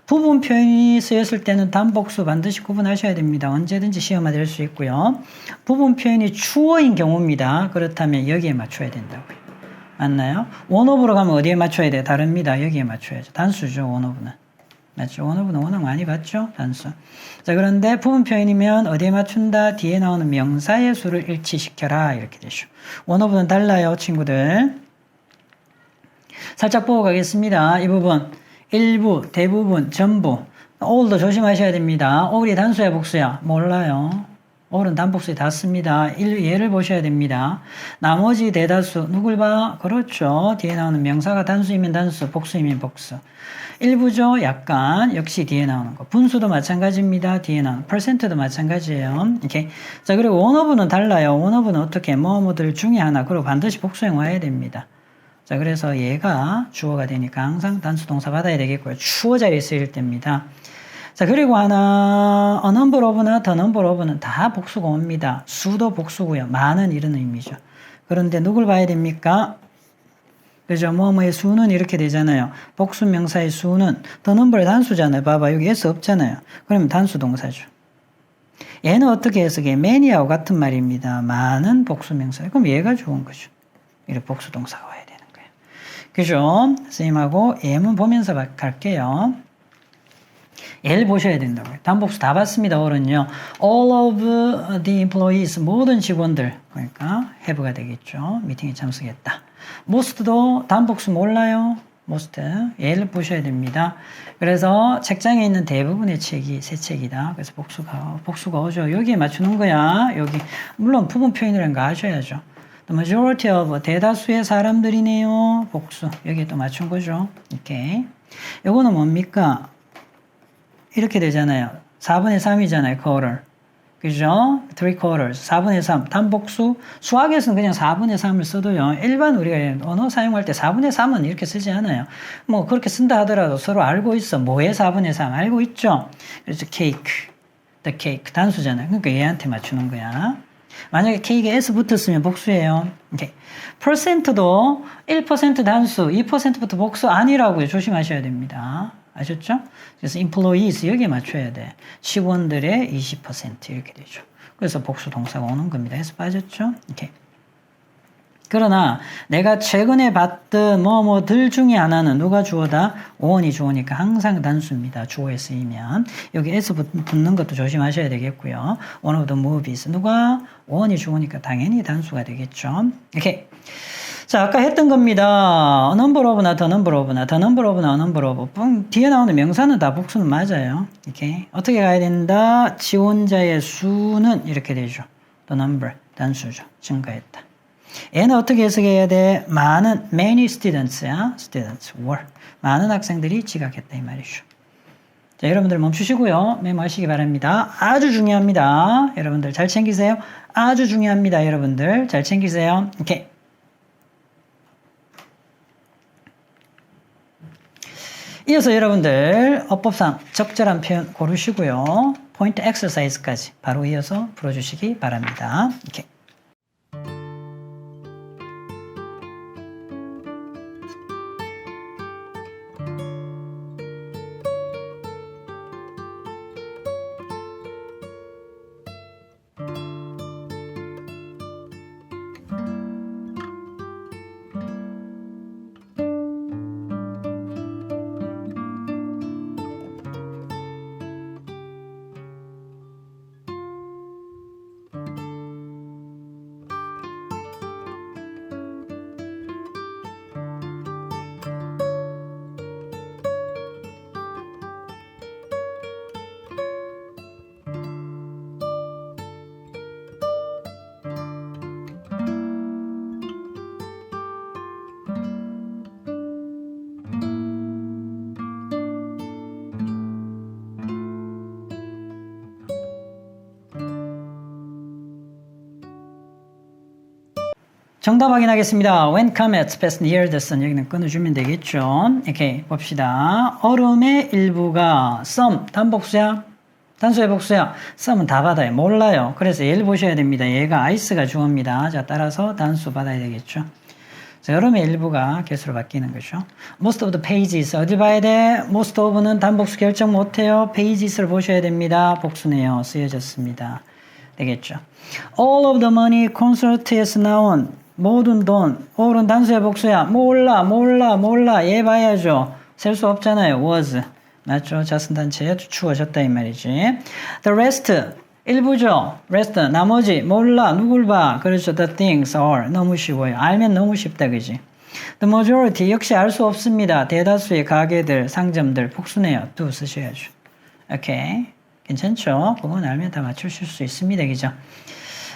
부분 표현이 쓰였을 때는 단복수 반드시 구분하셔야 됩니다. 언제든지 시험화 될 수 있고요. 부분 표현이 주어인 경우입니다. 그렇다면 여기에 맞춰야 된다고요. 맞나요? 원오브로 가면 어디에 맞춰야 돼요? 다릅니다. 여기에 맞춰야죠. 단수죠, 원오브는. 맞죠? 원오브는 워낙 많이 봤죠? 단수. 자, 그런데 부분 표현이면 어디에 맞춘다? 뒤에 나오는 명사의 수를 일치시켜라. 이렇게 되죠. 원오브는 달라요, 친구들. 살짝 보고 가겠습니다. 이 부분. 일부, 대부분, 전부. all도 조심하셔야 됩니다. all이 단수야, 복수야? 몰라요. all은 단복수에 닿습니다. 예를 보셔야 됩니다. 나머지 대다수 누굴 봐? 그렇죠. 뒤에 나오는 명사가 단수이면 단수, 복수이면 복수. 일부죠. 약간 역시 뒤에 나오는 거. 분수도 마찬가지입니다. 뒤에 나오는 퍼센트도 마찬가지예요. 이렇게. 자, 그리고 원어브는 달라요. 원어브는 어떻게 뭐뭐들 중에 하나 그리고 반드시 복수형 와야 됩니다. 자, 그래서 얘가 주어가 되니까 항상 단수 동사 받아야 되겠고요. 주어 자리에 쓰일 때입니다. 자, 그리고 하나, a number of나 the number of는 다 복수가 옵니다. 수도 복수고요. 많은 이런 의미죠. 그런데 누굴 봐야 됩니까? 그죠? 뭐뭐의 수는 이렇게 되잖아요. 복수 명사의 수는 the number의 단수잖아요. 봐봐. 여기 s 없잖아요. 그러면 단수 동사죠. 얘는 어떻게 해석해? many하고 같은 말입니다. 많은 복수 명사. 그럼 얘가 좋은 거죠. 이렇게 복수 동사가 와야 되는 거예요. 그죠? 선생님하고 예문 보면서 갈게요. 예를 보셔야 된다고요. 단복수 다 봤습니다. 어른요. All of the employees, 모든 직원들. 그러니까 have가 되겠죠. 미팅에 참석했다. most도 단복수 몰라요. most. 예를 보셔야 됩니다. 그래서 책장에 있는 대부분의 책이 새 책이다. 그래서 복수가 오죠. 여기에 맞추는 거야. 여기. 물론 부분 표현이라는 거 아셔야죠. The majority of, 대다수의 사람들이네요. 복수. 여기에 또 맞춘 거죠. 이렇게. 요거는 뭡니까? 이렇게 되잖아요. 4분의 3이잖아요. quarter. 그죠? 3/4. 4분의 3. 단복수. 수학에서는 그냥 4분의 3을 써도요. 일반 우리가 언어 사용할 때 4분의 3은 이렇게 쓰지 않아요. 뭐 그렇게 쓴다 하더라도 서로 알고 있어. 뭐에 4분의 3 알고 있죠? 그래서 cake. the cake. 단수잖아요. 그러니까 얘한테 맞추는 거야. 만약에 K가 S 붙었으면 복수예요. 오케이. %도 1% 단수, 2%부터 복수 아니라고요. 조심하셔야 됩니다. 아셨죠? 그래서 employees 여기에 맞춰야 돼. 직원들의 20% 이렇게 되죠. 그래서 복수 동사가 오는 겁니다. 해서 빠졌죠? 오케이. 그러나 내가 최근에 봤던 뭐뭐들 중에 하나는 누가 주어다? 오원이 주어니까 항상 단수입니다. 주어에 쓰이면. 여기 S 붙는 것도 조심하셔야 되겠고요. One of the movies. 누가? 오원이 주어니까 당연히 단수가 되겠죠. 이렇게. 자, 아까 했던 겁니다. number of나 the number of나 the number of나 number of. 뒤에 나오는 명사는 다 복수는 맞아요. 이렇게. 어떻게 가야 된다? 지원자의 수는 이렇게 되죠. the number. 단수죠. 증가했다. 얘는 어떻게 해석해야 돼? 많은 many students야. students were. 많은 학생들이 지각했다 이 말이죠. 자, 여러분들 멈추시고요. 메모하시기 바랍니다. 아주 중요합니다. 여러분들 잘 챙기세요. 아주 중요합니다. 여러분들 잘 챙기세요. 오케이. 이어서 여러분들 어법상 적절한 표현 고르시고요. 포인트 엑서사이즈까지 바로 이어서 풀어주시기 바랍니다. 오케이. 정답 확인하겠습니다. When comets pass near the sun. 여기는 끊어주면 되겠죠. 이렇게 봅시다. 얼음의 일부가 some 단복수야? 단수의 복수야? some은 다 받아요. 몰라요. 그래서 얘를 보셔야 됩니다. 얘가 ice가 주어입니다. 자, 따라서 단수 받아야 되겠죠. 자, 얼음의 일부가 개수로 바뀌는 거죠. Most of the pages. 어디 봐야 돼? Most of는 단복수 결정 못해요. pages를 보셔야 됩니다. 복수네요. 쓰여졌습니다. 되겠죠. All of the money 콘서트에서 나온 모든 돈, all은 단수의 복수야. 몰라. 얘 봐야죠. 셀 수 없잖아요. was. 맞죠? 자선단체에 주어졌다 이 말이지. The rest, 일부죠. rest, 나머지, 몰라, 누굴 봐. 그렇죠. The things are. 너무 쉬워요. 알면 너무 쉽다, 그지? The majority, 역시 알 수 없습니다. 대다수의 가게들, 상점들, 복수네요. do 쓰셔야죠. 오케이. 괜찮죠? 그건 알면 다 맞추실 수 있습니다. 그죠?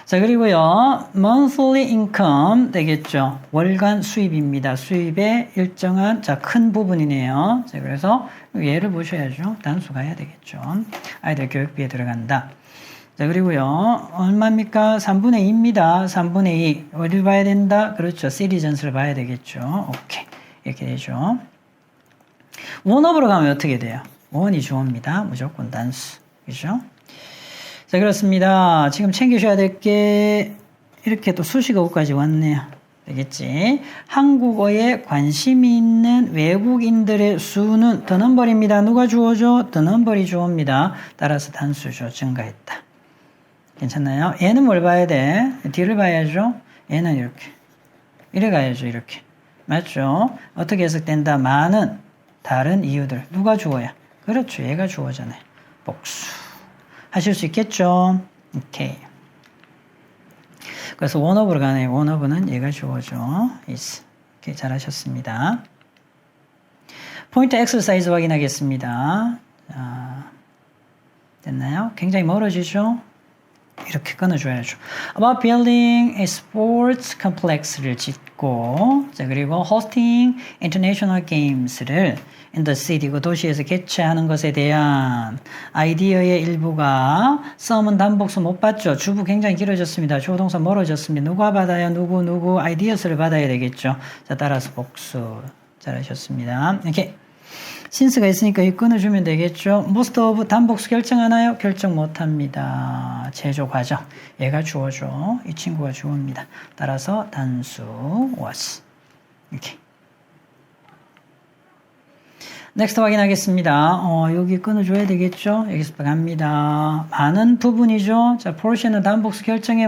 자, 그리고요, monthly income 되겠죠. 월간 수입입니다. 수입의 일정한, 자, 큰 부분이네요. 자, 그래서 얘를 보셔야죠. 단수 가야 되겠죠. 아이들 교육비에 들어간다. 자, 그리고요, 얼마입니까? 3분의 2입니다. 3분의 2. 어디를 봐야 된다? 그렇죠. citizens를 봐야 되겠죠. 오케이. 이렇게 되죠. 원업으로 가면 어떻게 돼요? 원이 주어입니다. 무조건 단수. 그죠? 자, 그렇습니다. 지금 챙기셔야 될 게 이렇게 또 수식어까지 왔네요. 되겠지? 한국어에 관심이 있는 외국인들의 수는 the number입니다. 누가 주어죠? the number이 주어입니다. 따라서 단수죠. 증가했다. 괜찮나요? 얘는 뭘 봐야 돼? 뒤를 봐야죠. 얘는 이렇게. 이래 가야죠. 이렇게. 맞죠? 어떻게 해석된다? 많은 다른 이유들. 누가 주어야? 그렇죠. 얘가 주어잖아요. 복수. 하실 수 있겠죠? 오케이. 그래서 원업으로 가네요. 원업은 얘가 주어죠. is. 오케이. 잘하셨습니다. 포인트 엑서사이즈 확인하겠습니다. 자, 됐나요? 굉장히 멀어지죠? 이렇게 끊어줘야죠. About building a sports complex를 짓고, 자, 그리고 hosting international games를 in the city, 그 도시에서 개최하는 것에 대한 아이디어의 일부가 some은 단복수 못 받죠. 주부 굉장히 길어졌습니다. 주어동사 멀어졌습니다. 누가 받아요? 누구 ideas를 받아야 되겠죠. 자, 따라서 복수. 잘하셨습니다. 이렇게. since가 있으니까 이 끊어주면 되겠죠. most of 단복수 결정하나요? 결정 못합니다. 제조 과정. 얘가 주어죠. 이 친구가 주어입니다. 따라서 단수 was. 이렇게. 넥스트 확인하겠습니다. 여기 끊어줘야 되겠죠? 여기서 갑니다. 많은 부분이죠. 자, portion은 단복수 결정해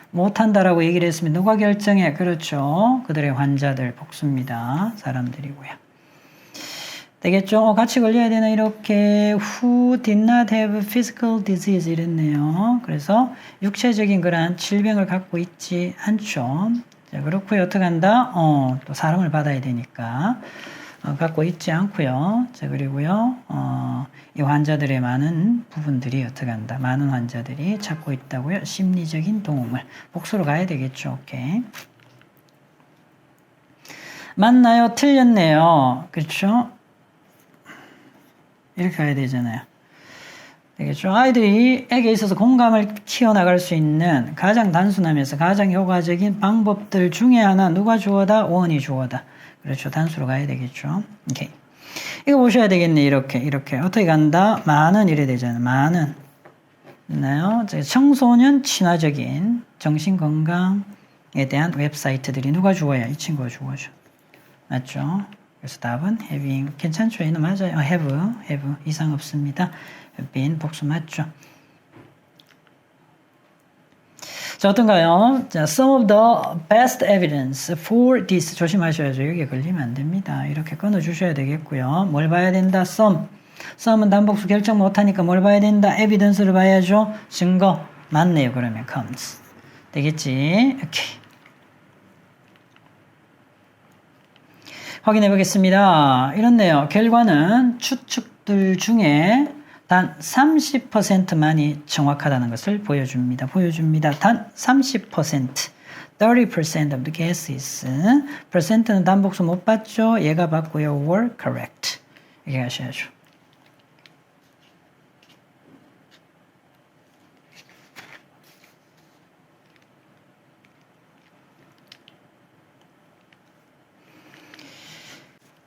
못한다라고 얘기를 했습니다. 누가 결정해? 그렇죠. 그들의 환자들, 복수입니다. 사람들이고요. 되겠죠? 같이 걸려야 되나? 이렇게 who did not have physical disease 이랬네요. 그래서 육체적인 그러한 질병을 갖고 있지 않죠. 자, 그렇고요. 어떻게 한다? 또 사람을 받아야 되니까 갖고 있지 않고요. 자, 그리고요. 이 환자들의 많은 부분들이 어떻게 한다? 많은 환자들이 찾고 있다고요. 심리적인 도움을. 복수로 가야 되겠죠. 오케이. 맞나요? 틀렸네요. 그렇죠? 이렇게 가야 되잖아요. 되겠죠? 아이들에게 있어서 공감을 키워나갈 수 있는 가장 단순하면서 가장 효과적인 방법들 중에 하나 누가 주어다? 원이 주어다. 그렇죠. 단수로 가야 되겠죠. 오케이. 이거 보셔야 되겠네. 이렇게. 어떻게 간다? 많은 이래 되잖아요. 많은. 있나요? 청소년 친화적인 정신건강에 대한 웹사이트들이 누가 주어야? 이 친구가 주어죠. 맞죠? 그래서 답은 having. 괜찮죠? 얘는 맞아요. have. 이상 없습니다. have been. 복수 맞죠? 자, 어떤가요? 자, some of the best evidence for this. 조심하셔야죠. 여기에 걸리면 안 됩니다. 이렇게 끊어주셔야 되겠고요. 뭘 봐야 된다? some은 단복수 결정 못하니까 뭘 봐야 된다? evidence를 봐야죠. 증거. 맞네요. 그러면 comes. 되겠지? 오케이. 확인해 보겠습니다. 이렇네요. 결과는 추측들 중에 단 30%만이 정확하다는 것을 보여줍니다. 단 30%. 30% of the guesses. percent는 단복수 못 봤죠? 얘가 봤고요. were correct. 이렇게 하셔야죠.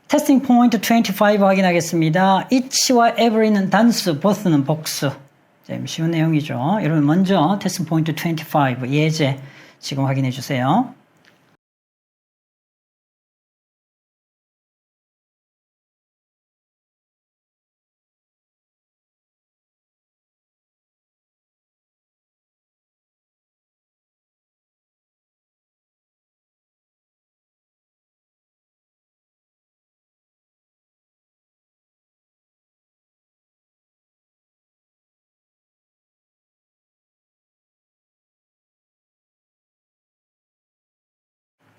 테스팅 포인트 25 확인하겠습니다. each와 every는 단수, both는 복수. 좀 쉬운 내용이죠. 여러분 먼저 테스팅 포인트 25 예제 지금 확인해 주세요.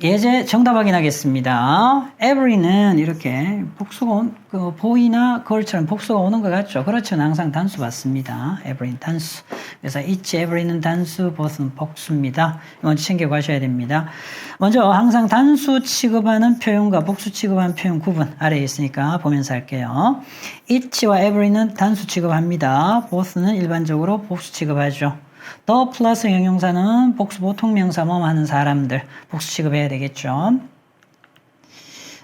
예제 정답 확인하겠습니다. every는 이렇게 복수가 boy나 girl처럼 복수가 오는 것 같죠? 그렇죠. 항상 단수 받습니다. every는 단수. 그래서 each, every는 단수, both는 복수입니다. 먼저 챙겨 가셔야 됩니다. 먼저 항상 단수 취급하는 표현과 복수 취급하는 표현 구분 아래에 있으니까 보면서 할게요. each와 every는 단수 취급합니다. both는 일반적으로 복수 취급하죠. 더 플러스 형용사는 복수 보통명사 뭐 하는 사람들 복수 취급해야 되겠죠.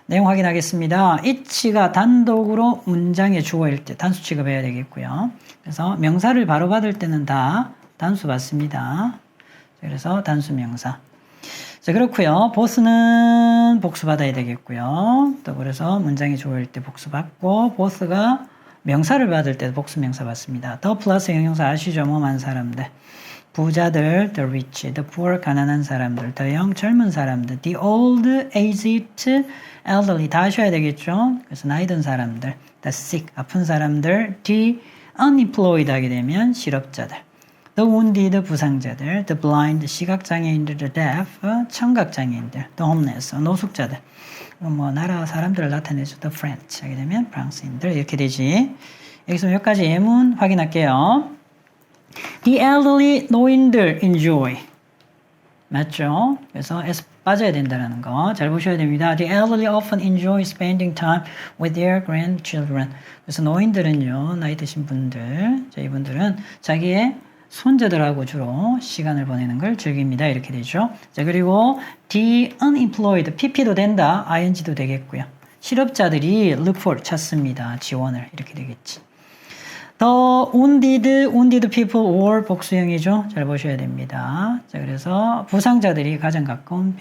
내용 확인하겠습니다. each가 단독으로 문장의 주어일 때 단수 취급해야 되겠고요. 그래서 명사를 바로 받을 때는 다 단수 받습니다. 그래서 단수 명사. 자, 그렇고요. both는 복수 받아야 되겠고요. 또 그래서 문장의 주어일 때 복수 받고 both가 명사를 받을 때 복수 명사 받습니다. 더 플러스 형용사 아시죠? 뭐만 사람들. 부자들, the rich, the poor, 가난한 사람들, the young, 젊은 사람들, the old, aged, elderly, 다 하셔야 되겠죠? 그래서 나이 든 사람들, the sick, 아픈 사람들, the unemployed 하게 되면 실업자들, the wounded, 부상자들, the blind, 시각장애인들, the deaf, 청각장애인들, the homeless, 노숙자들, 뭐 나라 사람들을 나타내죠. the French 하게 되면 프랑스인들 이렇게 되지. 여기서 여기까지 예문 확인할게요. The elderly 노인들 enjoy. 맞죠? 그래서 S 빠져야 된다는 거 잘 보셔야 됩니다. The elderly often enjoy spending time with their grandchildren. 그래서 노인들은요, 나이 드신 분들, 이분들은 자기의 손자들하고 주로 시간을 보내는 걸 즐깁니다. 이렇게 되죠. 자, 그리고 the unemployed, pp도 된다, ing도 되겠고요. 실업자들이 look for 찾습니다. 지원을 이렇게 되겠지. The wounded people or 복수형이죠. 잘 보셔야 됩니다. 자, 그래서 부상자들이 가장 가까운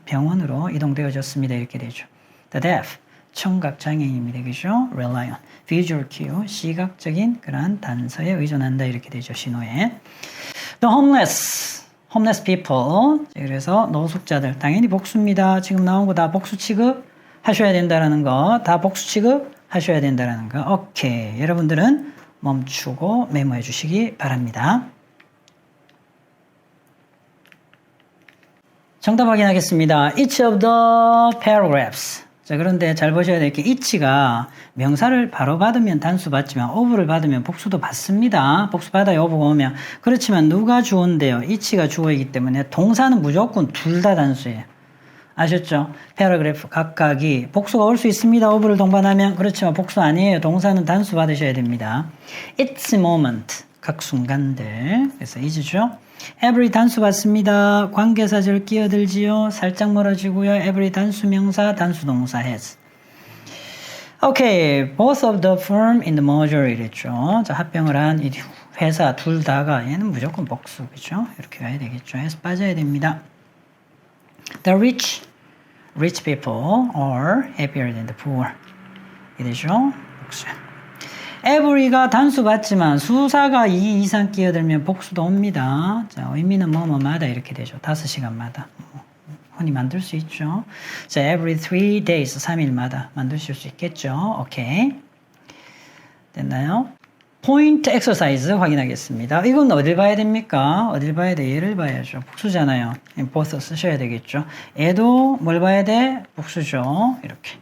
병원으로 이동되어졌습니다. 이렇게 되죠. The deaf 청각 장애인입니다. 그죠? Rely on visual cue 시각적인 그러한 단서에 의존한다. 이렇게 되죠. 신호에. The homeless people 그래서 노숙자들 당연히 복수입니다. 지금 나온 거 다 복수 취급 하셔야 된다라는 거 다 복수 취급 하셔야 된다라는 거. 오케이. 여러분들은 멈추고 메모해 주시기 바랍니다. 정답 확인하겠습니다. Each of the paragraphs. 자, 그런데 잘 보셔야 될 게 each가 명사를 바로 받으면 단수 받지만 of를 받으면 복수도 받습니다. 복수 받아요. of가 오면. 그렇지만 누가 주어인데요? each가 주어이기 때문에 동사는 무조건 둘 다 단수예요. 아셨죠? 패러그래프 각각이 복수가 올 수 있습니다. of를 동반하면. 그렇지만 복수 아니에요. 동사는 단수 받으셔야 됩니다. It's moment. 각 순간들. 그래서 is죠. every 단수 받습니다. 관계사절 끼어들지요. 살짝 멀어지고요. every 단수 명사, 단수 동사 has. 오케이. both of the firm in the merger 이랬죠. 자, 합병을 한 이 회사 둘 다가 얘는 무조건 복수. 그죠? 이렇게 가야 되겠죠. 해서 빠져야 됩니다. The rich people are happier than the poor. 이되죠? 복수. every가 단수 받지만 수사가 2 이상 끼어들면 복수도 옵니다. 자, 의미는 뭐뭐마다 이렇게 되죠. 5시간마다. 흔히 만들 수 있죠. 자, every 3 days, 3일마다 만드실 수 있겠죠. 오케이. 됐나요? 포인트 엑서사이즈 확인하겠습니다. 이건 어딜 봐야 됩니까? 어딜 봐야 돼? 얘를 봐야죠. 복수잖아요. both 쓰셔야 되겠죠. 얘도 뭘 봐야 돼? 복수죠. 이렇게.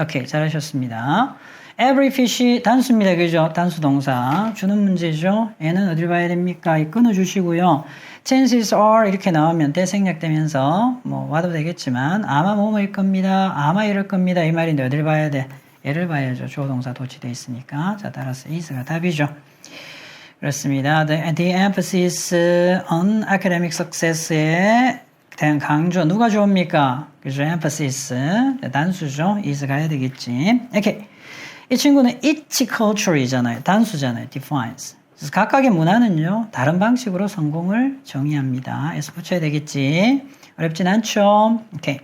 오케이. 잘하셨습니다. every fish 단수입니다. 그죠? 단수 동사. 주는 문제죠. 얘는 어딜 봐야 됩니까? 끊어주시고요. chances are 이렇게 나오면 대생략되면서 뭐 와도 되겠지만 아마 뭐뭐일 겁니다. 아마 이럴 겁니다. 이 말인데 어딜 봐야 돼? 얘를 봐야죠. 주어 동사 도치되어 있으니까. 자, 따라서 is가 답이죠. 그렇습니다. The emphasis on academic success에 대한 강조. 누가 주어입니까? 그죠? emphasis. 단수죠. is 가야 되겠지. 오케이. 이 친구는 each culture이잖아요. 단수잖아요. defines. 그래서 각각의 문화는요. 다른 방식으로 성공을 정의합니다. 에서 붙여야 되겠지. 어렵진 않죠. 오케이.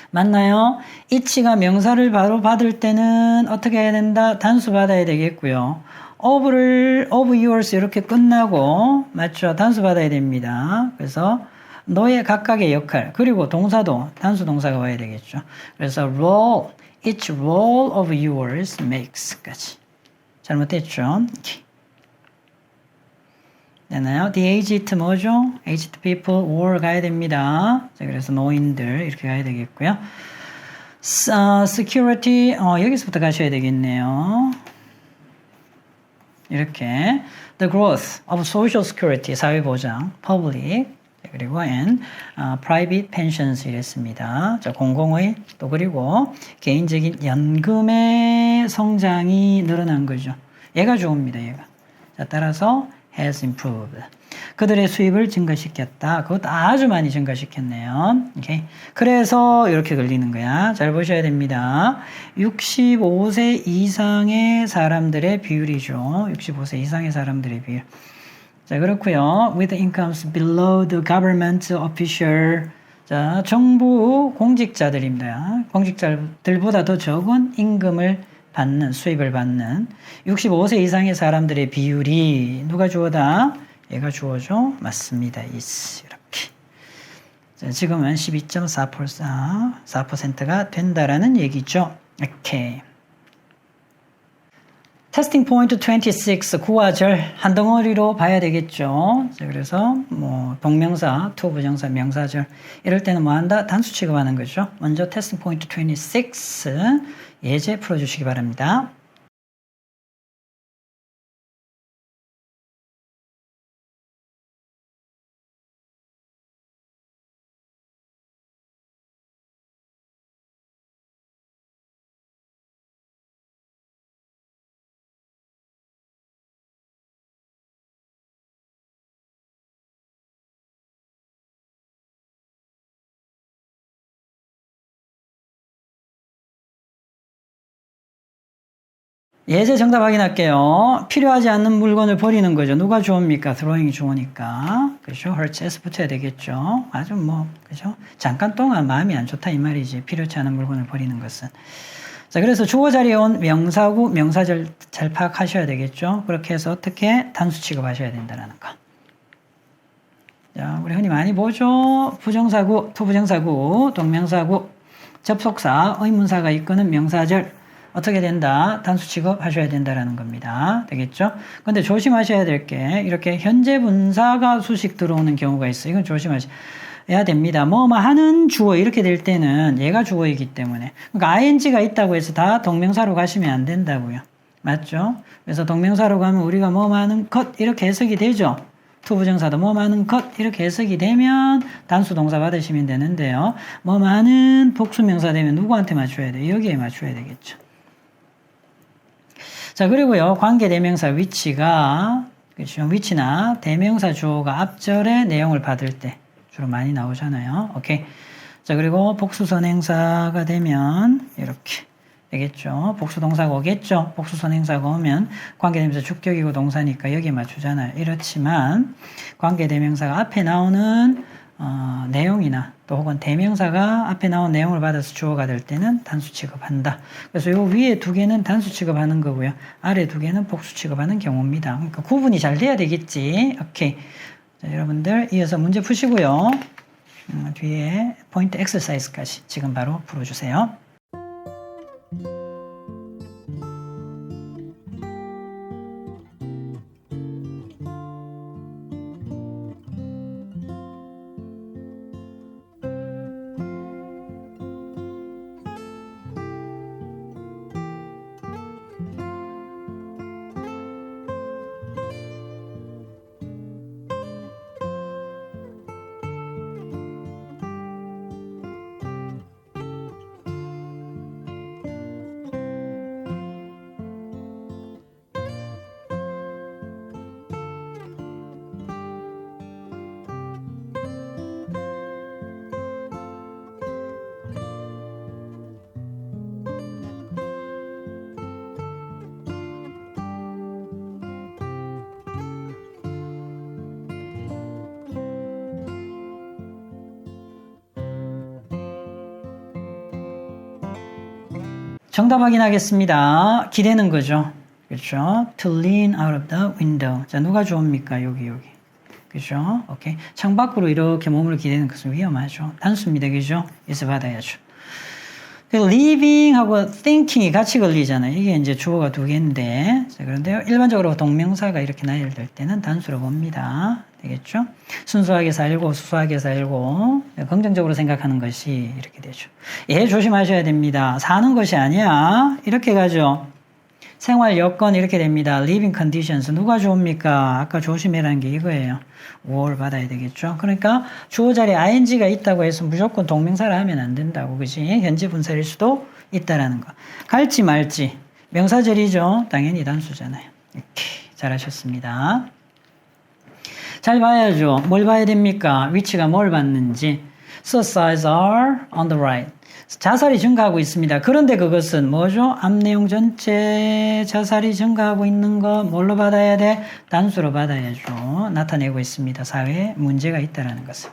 맞나요? each가 명사를 바로 받을 때는 어떻게 해야 된다? 단수 받아야 되겠고요. of yours 이렇게 끝나고 맞죠? 단수 받아야 됩니다. 그래서 너의 각각의 역할 그리고 동사도 단수 동사가 와야 되겠죠. 그래서 role, each role of yours makes까지 잘못됐죠? 되나요? The aged 뭐죠? aged people or 가야 됩니다. 자, 그래서 노인들 이렇게 가야 되겠고요. security 여기서부터 가셔야 되겠네요. 이렇게 the growth of social security 사회보장 public 그리고 and private pensions 이랬습니다. 자, 공공의 또 그리고 개인적인 연금의 성장이 늘어난 거죠. 얘가 좋습니다. 얘가. 자, 따라서 has improved. 그들의 수입을 증가시켰다. 그것도 아주 많이 증가시켰네요. 오케이. 그래서 이렇게 걸리는 거야. 잘 보셔야 됩니다. 65세 이상의 사람들의 비율이죠. 65세 이상의 사람들의 비율. 자, 그렇고요. with incomes below the government official. 자, 정부 공직자들입니다. 공직자들보다 더 적은 임금을 받는, 수입을 받는 65세 이상의 사람들의 비율이 누가 주어다? 얘가 주어죠? 맞습니다. is. 이렇게. 자, 지금은 12.4%가 된다라는 얘기죠. 오케이. 테스팅 포인트 26 구화절 한 덩어리로 봐야 되겠죠. 자, 그래서 뭐 동명사, to 부정사, 명사절 이럴 때는 뭐 한다? 단수 취급하는 거죠. 먼저 테스팅 포인트 26 예제 풀어주시기 바랍니다. 예제 정답 확인할게요. 필요하지 않는 물건을 버리는 거죠. 누가 주어입니까? throwing이 주어니까. 그죠? hurts s 붙여야 되겠죠. 아주 뭐, 그죠? 잠깐 동안 마음이 안 좋다 이 말이지. 필요치 않은 물건을 버리는 것은. 자, 그래서 주어 자리에 온 명사구, 명사절 잘 파악하셔야 되겠죠. 그렇게 해서 어떻게 단수 취급하셔야 된다는 거. 자, 우리 흔히 많이 보죠. 부정사구, 투부정사구, 동명사구, 접속사, 의문사가 이끄는 명사절. 어떻게 된다? 단수 취급하셔야 된다라는 겁니다. 되겠죠? 근데 조심하셔야 될 게 이렇게 현재 분사가 수식 들어오는 경우가 있어요. 이건 조심하셔야 됩니다. 뭐뭐 하는 주어 이렇게 될 때는 얘가 주어이기 때문에 그러니까 ing가 있다고 해서 다 동명사로 가시면 안 된다고요. 맞죠? 그래서 동명사로 가면 우리가 뭐뭐 하는 것 이렇게 해석이 되죠. 투부정사도 뭐뭐 하는 것 이렇게 해석이 되면 단수 동사 받으시면 되는데요. 뭐뭐 하는 복수명사 되면 누구한테 맞춰야 돼요? 여기에 맞춰야 되겠죠. 자, 그리고요, 관계대명사 위치가, 그렇죠. 위치나 대명사 주어가 앞절의 내용을 받을 때 주로 많이 나오잖아요. 오케이. 자, 그리고 복수선행사가 되면, 이렇게. 되겠죠. 복수동사가 오겠죠. 복수선행사가 오면 관계대명사 주격이고 동사니까 여기에 맞추잖아요. 이렇지만, 관계대명사가 앞에 나오는, 내용이나 또 혹은 대명사가 앞에 나온 내용을 받아서 주어가 될 때는 단수 취급한다. 그래서 요 위에 두 개는 단수 취급하는 거고요. 아래 두 개는 복수 취급하는 경우입니다. 그러니까 구분이 잘 돼야 되겠지. 오케이. 자, 여러분들 이어서 문제 푸시고요. 뒤에 포인트 엑서사이즈까지 지금 바로 풀어주세요. 정답 확인하겠습니다. 기대는 거죠. 그렇죠? To lean out of the window. 자, 누가 주어입니까? 여기. 그죠? 오케이. 창밖으로 이렇게 몸을 기대는 것은 위험하죠. 단수입니다. 그죠? 있어 받아야죠. living하고 thinking이 같이 걸리잖아요. 이게 이제 주어가 두 개인데. 자, 그런데요. 일반적으로 동명사가 이렇게 나열될 때는 단수로 봅니다. 되겠죠? 순수하게 살고, 수수하게 살고, 긍정적으로 생각하는 것이 이렇게 되죠. 예, 조심하셔야 됩니다. 사는 것이 아니야. 이렇게 가죠. 생활 여건 이렇게 됩니다. living conditions. 누가 주어입니까? 아까 조심해라는 게 이거예요. 5를 받아야 되겠죠. 그러니까 주어 자리에 ing가 있다고 해서 무조건 동명사를 하면 안 된다고. 그지? 현재 분사일 수도 있다라는 거. 갈지 말지. 명사절이죠. 당연히 단수잖아요. 이렇게 잘하셨습니다. 잘 봐야죠. 뭘 봐야 됩니까? 위치가 뭘 받는지. Suicides are on the right. 자살이 증가하고 있습니다. 그런데 그것은 뭐죠? 앞 내용 전체 자살이 증가하고 있는 거 뭘로 받아야 돼? 단수로 받아야죠. 나타내고 있습니다. 사회에 문제가 있다는 것을.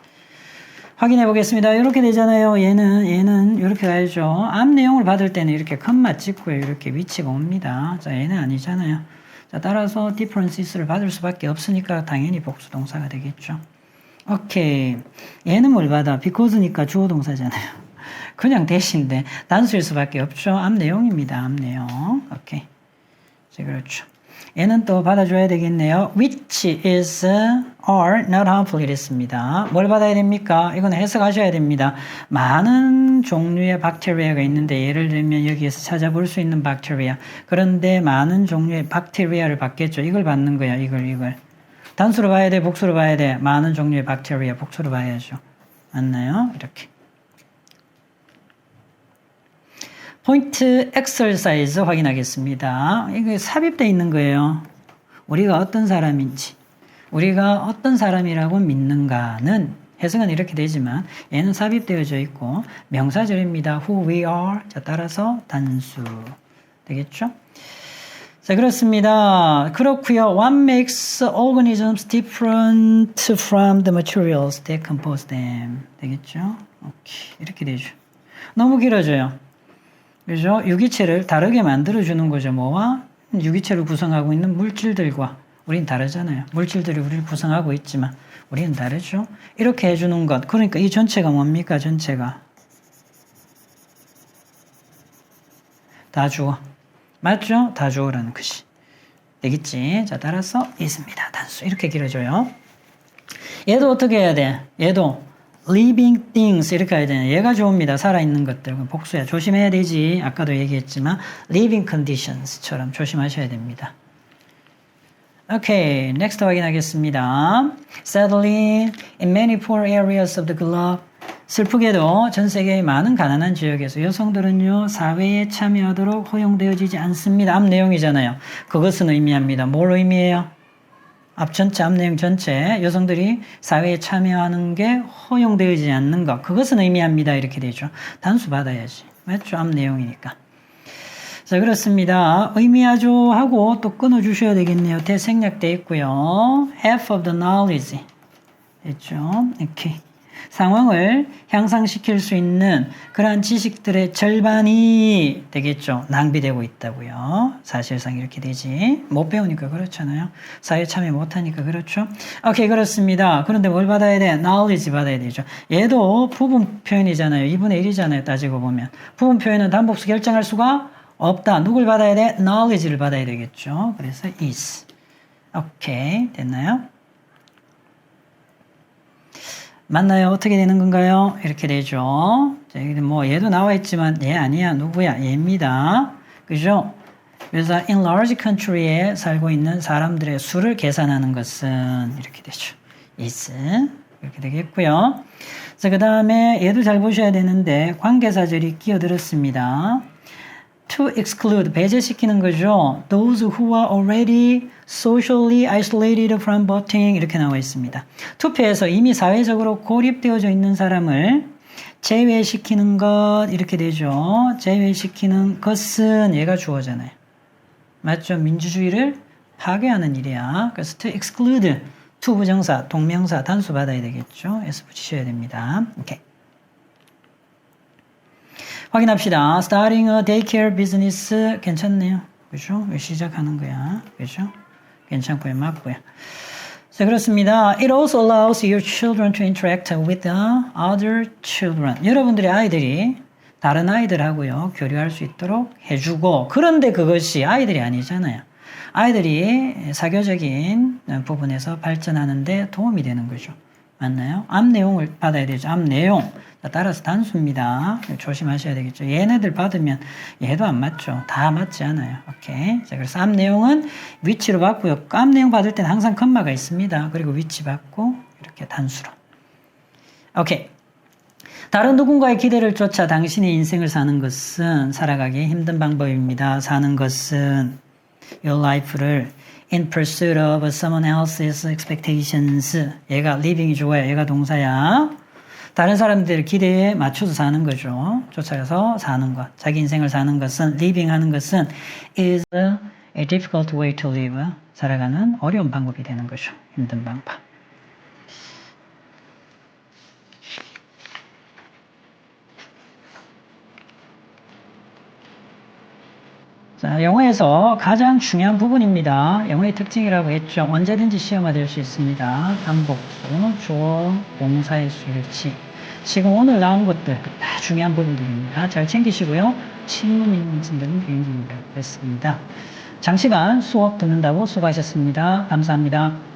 확인해 보겠습니다. 이렇게 되잖아요. 얘는 이렇게 가야죠. 앞 내용을 받을 때는 이렇게 컴마 찍고요. 이렇게 위치가 옵니다. 자, 얘는 아니잖아요. 자, 따라서 differences를 받을 수밖에 없으니까 당연히 복수동사가 되겠죠. 오케이. 얘는 뭘 받아? because니까 주어 동사잖아요. 그냥 대신데 단수일 수밖에 없죠. 앞 내용입니다. 앞 내용. 오케이. 자, 그렇죠. 얘는 또 받아줘야 되겠네요. Which is are not harmful 이랬습니다. 뭘 받아야 됩니까? 이건 해석하셔야 됩니다. 많은 종류의 박테리아가 있는데 예를 들면 여기에서 찾아볼 수 있는 박테리아. 그런데 많은 종류의 박테리아를 받겠죠. 이걸 받는 거야. 이걸. 단수로 봐야 돼? 복수로 봐야 돼? 많은 종류의 박테리아 복수로 봐야죠. 맞나요? 이렇게. 포인트 엑서사이즈 확인하겠습니다. 이게 삽입되어 있는 거예요. 우리가 어떤 사람인지, 우리가 어떤 사람이라고 믿는가는 해석은 이렇게 되지만 얘는 삽입되어져 있고 명사절입니다. Who we are. 자, 따라서 단수 되겠죠? 자, 그렇습니다. 그렇고요. What makes organisms different from the materials that compose them? 되겠죠? 오케이. 이렇게 되죠. 너무 길어져요. 그죠? 유기체를 다르게 만들어주는 거죠. 뭐와? 유기체를 구성하고 있는 물질들과 우린 다르잖아요. 물질들이 우리를 구성하고 있지만 우리는 다르죠. 이렇게 해주는 것. 그러니까 이 전체가 뭡니까? 전체가 다 주어. 맞죠? 다 주어라는 것이 되겠지. 자, 따라서 있습니다. 단수. 이렇게 길어져요. 얘도 어떻게 해야 돼? 얘도 living things 이렇게 해야 되네. 얘가 좋습니다. 살아있는 것들. 복수야. 조심해야 되지. 아까도 얘기했지만 living conditions처럼 조심하셔야 됩니다. 오케이. next 확인하겠습니다. Sadly, in many poor areas of the globe, 슬프게도 전 세계의 많은 가난한 지역에서 여성들은요 사회에 참여하도록 허용되어지지 않습니다. 앞 내용이잖아요. 그것은 의미합니다. 뭘 의미해요? 앞 내용 전체 여성들이 사회에 참여하는 게 허용되어지지 않는 것. 그것은 의미합니다. 이렇게 되죠. 단수 받아야지. 맞죠? 앞 내용이니까. 자, 그렇습니다. 의미하죠 하고 또 끊어주셔야 되겠네요. 대생략돼 있고요. half of the knowledge. 됐죠? 이렇게. 상황을 향상시킬 수 있는 그러한 지식들의 절반이 되겠죠. 낭비되고 있다고요. 사실상 이렇게 되지. 못 배우니까 그렇잖아요. 사회 참여 못하니까 그렇죠. 오케이, 그렇습니다. 그런데 뭘 받아야 돼? knowledge 받아야 되죠. 얘도 부분 표현이잖아요. 2분의 1이잖아요. 따지고 보면. 부분 표현은 단복수 결정할 수가 없다. 누굴 받아야 돼? knowledge를 받아야 되겠죠. 그래서 is. 오케이, 됐나요? 맞나요? 어떻게 되는 건가요? 이렇게 되죠. 자, 여기 뭐 얘도 나와 있지만 얘 아니야. 누구야? 얘입니다. 그죠? 그래서 in large country에 살고 있는 사람들의 수를 계산하는 것은 이렇게 되죠. is 이렇게 되겠고요. 자, 그 다음에 얘도 잘 보셔야 되는데 관계사절이 끼어들었습니다. to exclude, 배제시키는 거죠. Those who are already socially isolated from voting 이렇게 나와 있습니다. 투표에서 이미 사회적으로 고립되어져 있는 사람을 제외시키는 것 이렇게 되죠. 제외시키는 것은 얘가 주어잖아요. 맞죠? 민주주의를 파괴하는 일이야. 그래서 to exclude, to 부정사, 동명사, 단수 받아야 되겠죠. S 붙이셔야 됩니다. 오케이. 확인합시다. Starting a daycare business 괜찮네요. 그죠? 시작하는 거야. 그죠? 괜찮고요. 맞고요. 자, 그렇습니다. It also allows your children to interact with the other children. 여러분들의 아이들이 다른 아이들하고요. 교류할 수 있도록 해주고 그런데 그것이 아이들이 아니잖아요. 아이들이 사교적인 부분에서 발전하는데 도움이 되는 거죠. 맞나요? 앞 내용을 받아야 되죠. 앞 내용. 따라서 단수입니다. 조심하셔야 되겠죠. 얘네들 받으면 얘도 안 맞죠. 다 맞지 않아요. 오케이. 자, 그래서 앞 내용은 위치로 받고요. 앞 내용 받을 때는 항상 컴마가 있습니다. 그리고 위치 받고 이렇게 단수로. 오케이. 다른 누군가의 기대를 쫓아 당신의 인생을 사는 것은 살아가기 힘든 방법입니다. 사는 것은 your life를 in pursuit of someone else's expectations. 얘가 living이 좋아요. 얘가 동사야. 다른 사람들의 기대에 맞춰서 사는 거죠. 쫓아가서 사는 것. 자기 인생을 사는 것은, living 하는 것은 is a difficult way to live. 살아가는 어려운 방법이 되는 거죠. 힘든 방법. 자, 영어에서 가장 중요한 부분입니다. 영어의 특징이라고 했죠. 언제든지 시험화될 수 있습니다. 단복수, 주어, 동사의 수일치. 지금 오늘 나온 것들 다 중요한 부분들입니다. 잘 챙기시고요. 질문 있는 분들은 비밀입니다. 됐습니다. 장시간 수업 듣는다고 수고하셨습니다. 감사합니다.